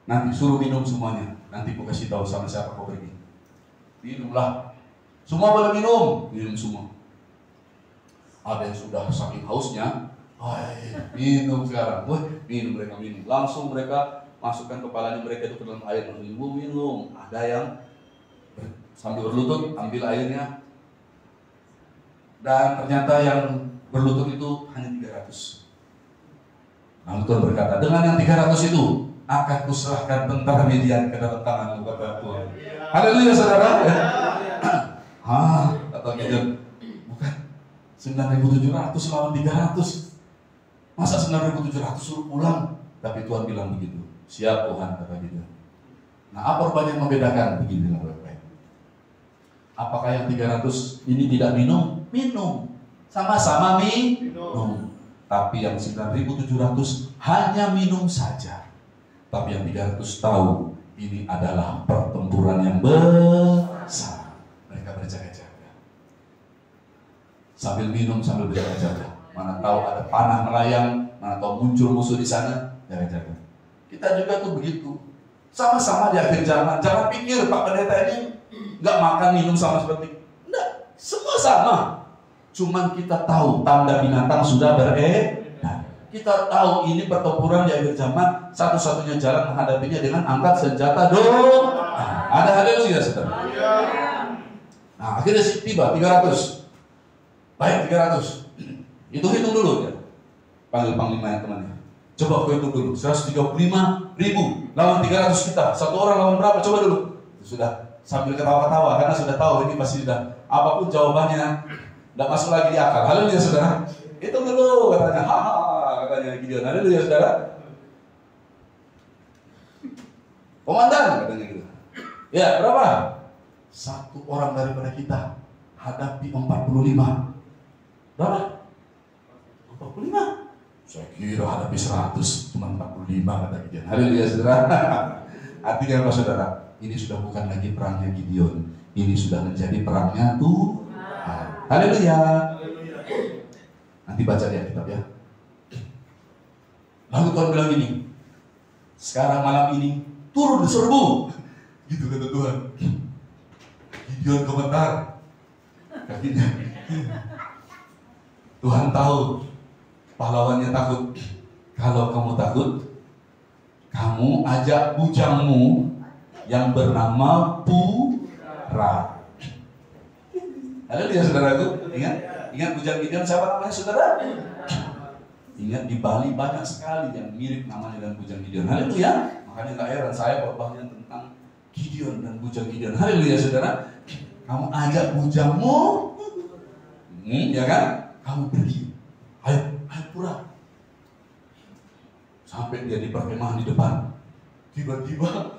Nanti suruh minum semuanya. Nanti aku kasih tahu sama siapa kau pergi. Minumlah. Semua boleh minum, minum semua. Ada yang sudah saking hausnya, minum sekarang. Minum mereka minum. Langsung mereka masukkan kepalanya mereka itu ke dalam air, minum. Ada yang sambil berlutut ambil airnya. Dan ternyata yang berlutut itu hanya 300. Lalu Tuhan berkata, dengan yang 300 itu akan kuserahkan tentara Midian ke dalam tanganmu, kata Tuhan. Haleluya saudara. Kata Gideon, bukan 9.700 lawan 300. Masa 9.700 suruh pulang? Tapi Tuhan bilang begitu. Siap Tuhan, kata Gideon. Nah, apa rupanya yang membedakan? Begini baik-baik. Apakah yang 300 ini tidak minum? Minum. Sama-sama minum. Tapi yang 9.700 hanya minum saja. Tapi yang 300 tahu ini adalah pertempuran yang besar. Mereka berjaga-jaga. Sambil minum, sambil berjaga-jaga. Mana tahu ada panah melayang, mana tahu muncul musuh di sana, jaga-jaga. Kita juga tuh begitu. Sama-sama di akhir zaman. Jangan pikir Pak Pendeta ini nggak makan minum sama seperti. Enggak, semua sama. Cuman kita tahu tanda binatang sudah beredar. Kita tahu ini pertempuran di akhir zaman. Satu-satunya jalan menghadapinya dengan angkat senjata doa. Ada haleluya saudara. Nah akhirnya tiba 300. Baik, 300. Itu hitung dulu ya. Panggil panglima yang temannya. Coba aku hitung dulu. 135.000 lawan 300 kita. Satu orang lawan berapa? Coba dulu. Itu sudah sambil ketawa-ketawa karena sudah tahu ini pasti sudah apapun jawabannya tidak masuk lagi di akal. Haleluya saudara. Hitung dulu katanya. Haha katanya Gideon. Haleluya saudara. Komandan katanya gitu. Ya berapa? Satu orang daripada kita hadapi 45. Berapa? 45. Saya kira hadapi 100, cuma 45 kata Gideon. Haleluya saudara. Artinya apa saudara? Ini sudah bukan lagi perangnya Gideon. Ini sudah menjadi perangnya Tuhan. Haleluya. Nanti baca di Alkitab ya. Lalu Tuhan bilang gini, sekarang malam ini turun serbu. Gitu kata Tuhan. Gideon komentar. Kakinya. Tuhan tahu pahlawannya takut. Kalau kamu takut, kamu ajak bujangmu yang bernama Pura. Haleluya saudaraku. Ingat bujang Gideon siapa namanya saudara? Ingat di Bali banyak sekali yang mirip namanya dengan bujang Gideon. Haleluya. Makanya gak heran saya khotbahnya tentang Gideon dan bujang Gideon. Haleluya saudara. Kamu ajak bujangmu, ya kan? Kamu pergi. Ayo Pura. Sampai dia di perkemahan di depan. Tiba-tiba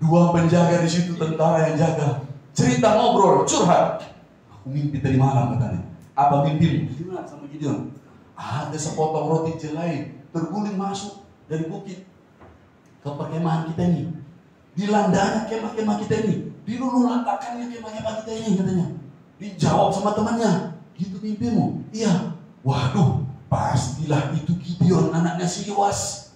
dua penjaga di situ, tentara yang jaga. Cerita ngobrol, curhat. Aku mimpi tadi malam katanya. Apa mimpimu? Gimana sama Gideon? Ada sepotong roti jelai terguling masuk dari bukit ke perkemahan kita ini. Dilandanya kemah-kemah kita ini. Dilululantakannya kemah-kemah kita ini katanya. Dijawab sama temannya. Gitu mimpimu? Iya. Waduh, pastilah itu Gideon anaknya si Yoas.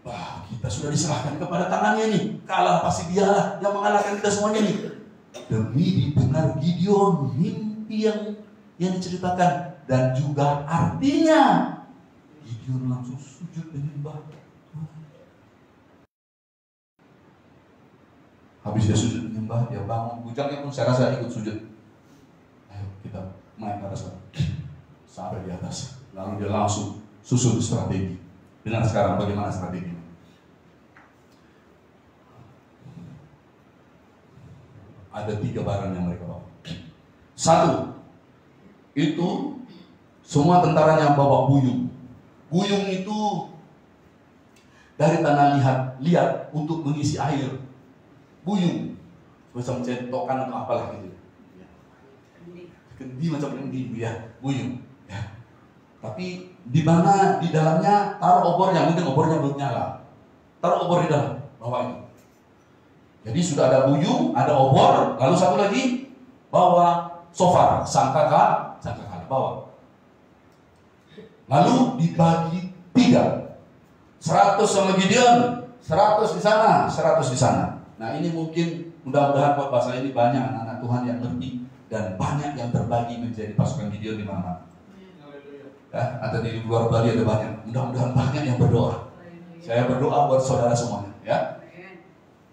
Wah, kita sudah diserahkan kepada tangannya nih. Kalah pasti dialah yang mengalahkan kita semuanya nih. Demi didengar Gideon mimpi yang diceritakan dan juga artinya, Gideon langsung sujud menyembah. Habis dia sujud menyembah, dia bangun. Bujangnya pun saya rasa ikut sujud. Ayo kita main ke atas sampai di atas. Lalu dia langsung susun strategi. Dengar sekarang bagaimana strategi. Ada 3 barang yang mereka bawa. 1, itu semua tentaranya bawa buyung. Buyung itu dari tanah liat untuk mengisi air. Buyung, macam centokan atau apalah gitu. Kendi macam kendi ya, buyung. Ya. Tapi di mana di dalamnya taruh obornya, mungkin obornya belum nyala. Taruh obor di dalam, bawa itu. Jadi sudah ada buyung, ada obor, lalu satu lagi bawa sofar, sangkakala bawa. Lalu dibagi 3. 100 sama Gideon, 100 di sana, 100 di sana. Nah ini mungkin mudah-mudahan buat bahasa ini banyak anak-anak Tuhan yang ngerti dan banyak yang terbagi menjadi pasukan Gideon di mana-mana. Ya, ada di luar Bali ada banyak. Mudah-mudahan banyak yang berdoa. Saya berdoa buat saudara semuanya. Ya.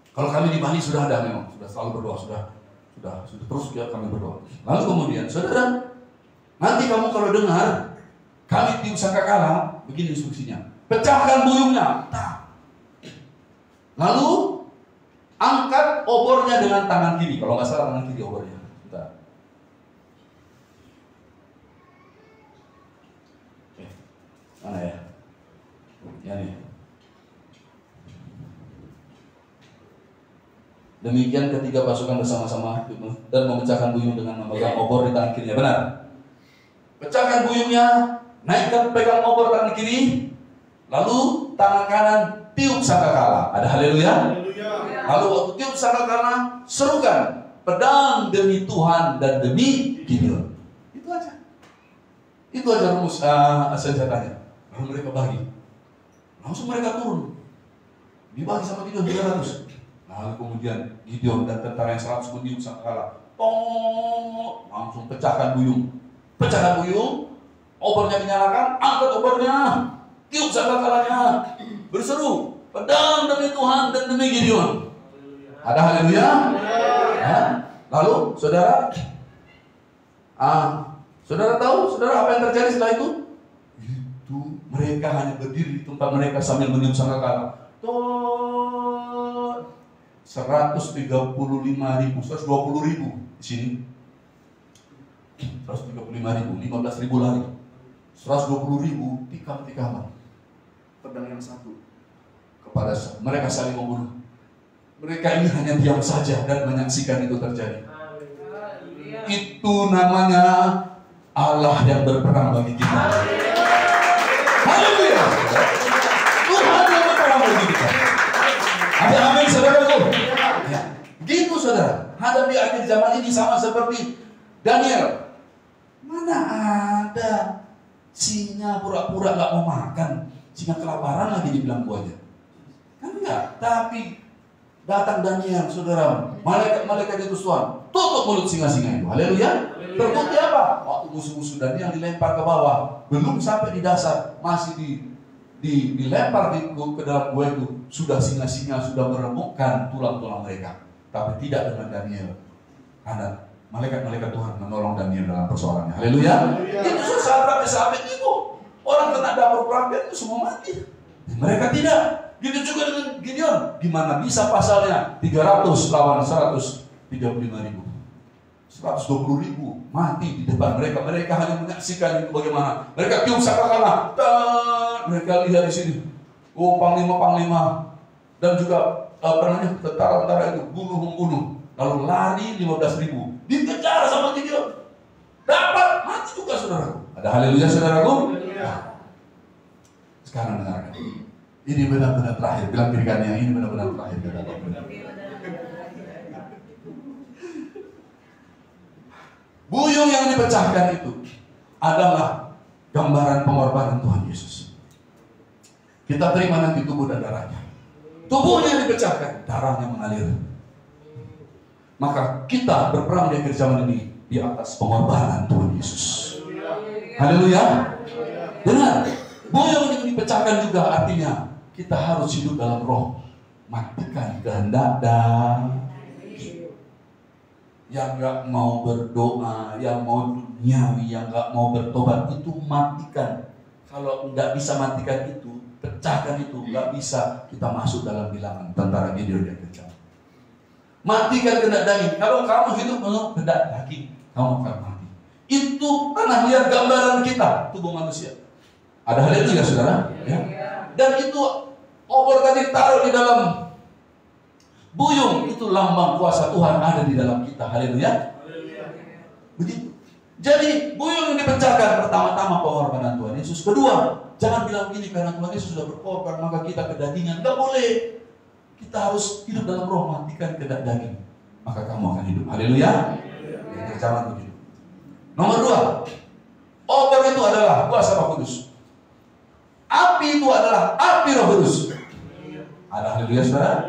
Kalau kami di Bali sudah ada memang, sudah selalu berdoa, sudah terus ya kami berdoa. Lalu kemudian, saudara, nanti kamu kalau dengar kami tiup sangkakala, begini instruksinya. Pecahkan buyungnya. Lalu angkat obornya dengan tangan kiri. Kalau nggak salah tangan kiri obornya. Bentar. Oke. Mana ya? Ya nih. Demikian ketiga pasukan bersama-sama dan memecahkan buyung dengan memegang obor di tangan kirinya. Benar? Pecahkan buyungnya, naikkan pegang obor tangan kiri, lalu tangan kanan tiup sangkakala. Ada haleluya? Lalu waktu tiup sangkakala, serukan pedang demi Tuhan dan demi Gideon. Itu aja. Itu aja rumus senjatanya. Lalu mereka bagi. Langsung mereka turun. Dibagi sama Gideon 300. Lalu kemudian Gideon dan tentara yang 100 meniup sangkakala. Tong, langsung pecahkan buyung. Pecahkan buyung, obornya dinyalakan, angkat obornya, tiup sangkakalanya, berseru, pedang demi Tuhan dan demi Gideon. Ada haleluya? Ya. Lalu saudara, Saudara tahu, saudara apa yang terjadi setelah itu? Itu mereka hanya berdiri di tempat mereka sambil meniup sangkakala. 135.000, 120.000 di sini. 135.000, 15.000 lari. 120.000 tikam-tikaman. Pedang yang satu kepada mereka saling membunuh. Mereka ini hanya diam saja dan menyaksikan itu terjadi. Itu namanya Allah yang berperang bagi kita. Haleluya. Tuhan yang berperang bagi kita. Ada amin saudaraku. Ya. Gitu saudara. Hadapi akhir zaman ini sama seperti Daniel. Mana ada singa pura-pura gak mau makan, singa kelaparan lagi dibilang aja. Kan enggak. Tapi datang Daniel, saudara, malaikat itu Tuhan, tutup mulut singa-singa itu. Haleluya. Terbukti apa? Waktu musuh-musuh Daniel dilempar ke bawah, belum sampai di dasar, masih dilempar ke dalam gua itu, sudah singa-singa sudah meremukkan tulang-tulang mereka. Tapi tidak dengan Daniel. Karena malaikat-malaikat Tuhan menolong Daniel dalam persoalannya. Haleluya. Itu sahabat-sahabat itu. Orang kena dapur perang itu semua mati. Mereka tidak. Gitu juga dengan Gideon. Gimana bisa pasalnya 300 lawan 135.000. 120.000 mati di depan mereka. Mereka hanya menyaksikan itu bagaimana. Mereka tiup sangkakala. Mereka lihat di sini. Oh, panglima dan juga tentara-tentara itu bunuh-membunuh. Lalu lari 15.000. Dikejar sama Gideon. Dapat mati juga saudaraku. Ada haleluya saudaraku? Nah, sekarang dengarkan. Ini benar-benar terakhir. Bilang kiri kanannya, ini benar-benar terakhir. Buyung yang dipecahkan itu adalah gambaran pengorbanan Tuhan Yesus. Kita terima nanti tubuh dan darahnya. Tubuhnya dipecahkan, darahnya mengalir. Maka kita berperang di akhir zaman ini di atas pengorbanan Tuhan Yesus. Haleluya. Dengar, buyung yang dipecahkan juga artinya kita harus hidup dalam roh, matikan kehendak dan yang gak mau berdoa, yang mau duniawi, yang gak mau bertobat itu matikan. Kalau nggak bisa matikan itu, pecahkan itu, nggak bisa kita masuk dalam bilangan tentara Gideon yang kejam. Matikan kehendak daging. Kalau kamu hidup menurut kehendak daging, kamu akan mati. Itu tanah liat gambaran kita, tubuh manusia. Ada hal itu ya saudara? Ya. Dan itu obor tadi taruh di dalam buyung, itu lambang kuasa Tuhan ada di dalam kita. Haleluya. Begitu. Jadi buyung yang dipecahkan pertama-tama pengorbanan Tuhan Yesus. Kedua, jangan bilang gini karena Tuhan Yesus sudah berkorban maka kita kedagingan. Tidak boleh. Kita harus hidup dalam roh, matikan kehendak daging. Maka kamu akan hidup. Haleluya. Jangan begitu. Nomor 2, obor itu adalah kuasa Roh Kudus. Api itu adalah api Roh Kudus. Ada haleluya saudara?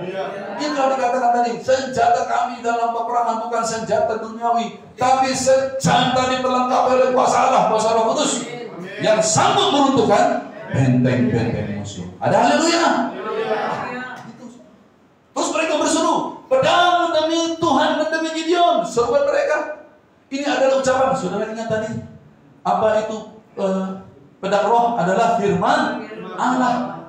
Itu yang dikatakan tadi, senjata kami dalam peperangan bukan senjata duniawi, tapi senjata diperlengkapi oleh kuasa Allah, kuasa Roh Kudus yang sanggup meruntuhkan benteng-benteng musuh. Ada haleluya? Terus mereka berseru, pedang demi Tuhan dan demi Gideon. Seruan mereka. Ini adalah ucapan, saudara ingat tadi apa itu pedang roh adalah firman Allah.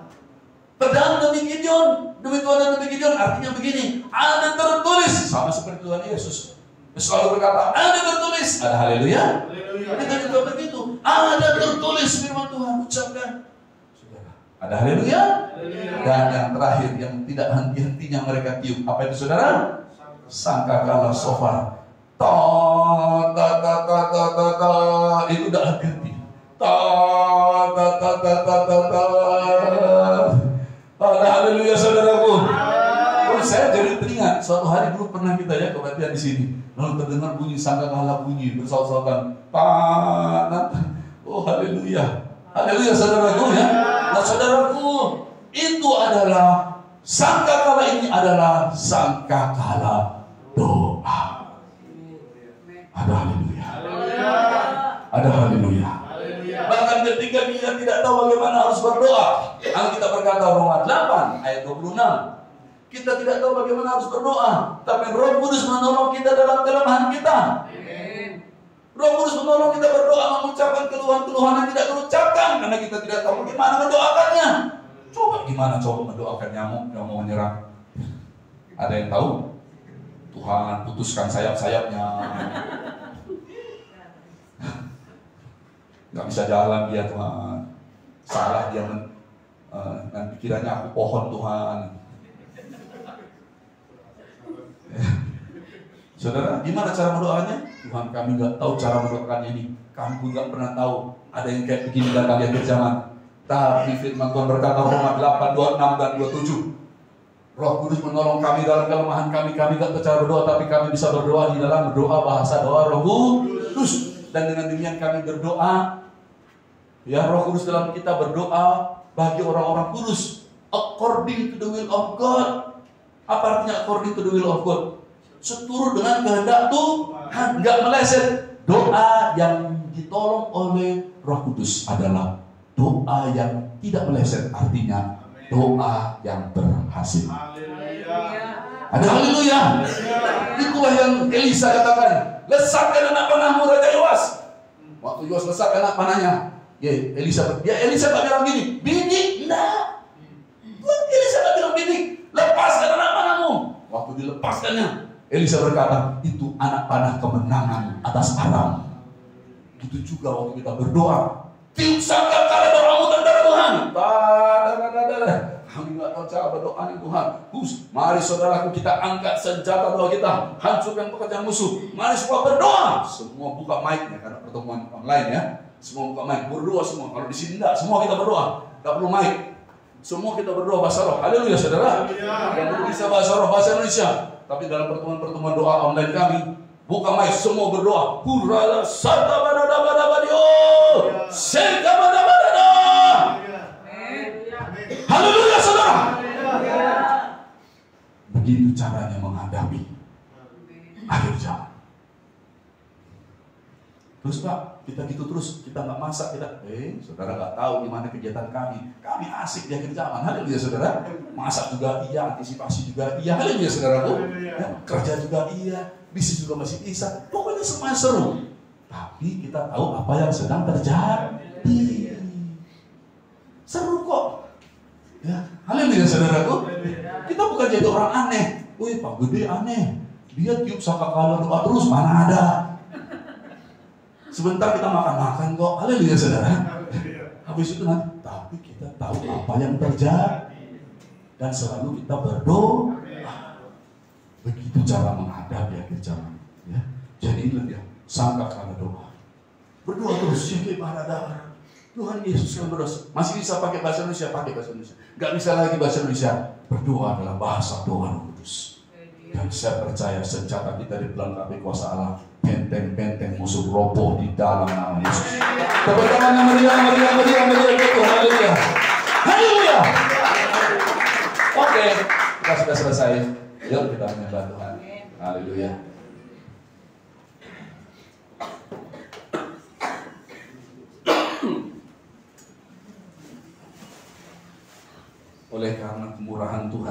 Pedang demi Gideon, demi Tuhan dan demi Gideon artinya begini, ada tertulis sama seperti Tuhan Yesus selalu berkata ada tertulis. Ada haleluya. Kita juga begitu, ada tertulis firman Tuhan, ucapkan. Saudara, ada haleluya. Dan yang terakhir yang tidak henti-hentinya mereka tiup, apa itu saudara? Sangkakala shofar. Itu udah henti. Haleluya saudaraku. Oh, saya jadi teringat suatu hari dulu pernah kita ya kebaktian di sini. Lalu terdengar bunyi sangkakala bunyi bersaut-sautan. Oh haleluya. Haleluya saudaraku ya. Nah saudaraku, itu adalah sangkakala, ini adalah sangkakala doa. Ada haleluya. Ada haleluya. Bahkan ketika dia tidak tahu bagaimana harus berdoa, Alkitab berkata Roma 8 ayat 26. Kita tidak tahu bagaimana harus berdoa, tapi Roh Kudus menolong kita dalam kelemahan kita. Roh Kudus menolong kita berdoa, mengucapkan keluhan-keluhan yang tidak terucapkan karena kita tidak tahu bagaimana mendoakannya. Gimana mendoakan nyamuk yang mau menyerang? Ada yang tahu? Tuhan, putuskan sayap-sayapnya. Gak bisa jalan dia, Tuhan. Salah dia nanti kiranya aku pohon, Tuhan. Saudara, gimana cara mendoakannya? Tuhan, kami nggak tahu cara mendoakannya ini. Kami pun nggak pernah tahu. Ada yang kayak begini dan kalian berjalan. Tapi firman Tuhan berkata Roma 8, 26 dan 27. Roh Kudus menolong kami dalam kelemahan kami. Kami nggak tahu cara berdoa, tapi kami bisa berdoa di dalam berdoa bahasa doa Roh Kudus. Dan dengan demikian kami berdoa. Ya, Roh Kudus dalam kita berdoa bagi orang-orang kudus. According to the will of God. Apa artinya according to the will of God? Seturut dengan kehendak Tuhan, nggak meleset. Doa yang ditolong oleh Roh Kudus adalah doa yang tidak meleset, artinya doa yang berhasil. Ada haleluya. Itulah yang Elisa katakan, lesatkan anak panahmu Raja Yoas. Waktu Yoas lesatkan anak panahnya, Elisa tak bilang gini, bidik, enggak. Elisa tak bilang bidik, lepaskan anak panahmu. Waktu dilepaskannya, Elisa berkata, itu anak panah kemenangan atas Aram. Itu juga waktu kita berdoa, tiup sangkakala doamu tentara Tuhan. Kami nggak tahu cara berdoa nih Tuhan. Mari saudaraku, kita angkat senjata doa kita, hancurkan pekerjaan musuh. Mari semua berdoa. Semua buka mic-nya karena pertemuan online ya. Semua buka mic, berdoa semua. Kalau di sini enggak, semua kita berdoa. Enggak perlu mic. Semua kita berdoa bahasa roh. Haleluya saudara. Yang bisa bahasa roh, bahasa Indonesia. Tapi dalam pertemuan-pertemuan doa online kami, buka mic, semua berdoa. Hurrala sata badada badabadio. Seka badabadada. Haleluya saudara. Begitu caranya menghadapi akhir zaman. Terus Pak, kita gitu terus, kita nggak masak, saudara nggak tahu gimana kegiatan kami. Kami asik di akhir zaman, haleluya saudara. Masak juga iya, antisipasi juga iya, haleluya saudaraku. Ya, kerja juga iya, bisnis juga masih bisa. Pokoknya semua seru. Tapi kita tahu apa yang sedang terjadi. Seru kok. Ya, haleluya saudaraku. Kita bukan jadi orang aneh. Wih, Pak Gede aneh. Dia tiup sangkakala doa terus, mana ada. Sebentar kita makan-makan kok, haleluya saudara. Habis itu nanti, tapi kita tahu apa yang terjadi dan selalu kita berdoa. Begitu cara menghadapi akhir zaman. Ya. Jadi ingat ya, sangkakala doa. Berdoa terus, ya ibadah. Tuhan Yesus yang berdoa. Masih bisa pakai bahasa Indonesia, pakai bahasa Indonesia. Gak bisa lagi bahasa Indonesia. Berdoa adalah bahasa doa Roh Kudus. Dan saya percaya senjata kita dilengkapi kuasa Allah. Benteng-benteng musuh roboh di dalam nama Yesus. Tepuk tangan yang meriah. Haleluya. Haleluya. Oke, kita sudah selesai. Yuk kita menyembah Tuhan. Haleluya. Oleh karena kemurahan Tuhan.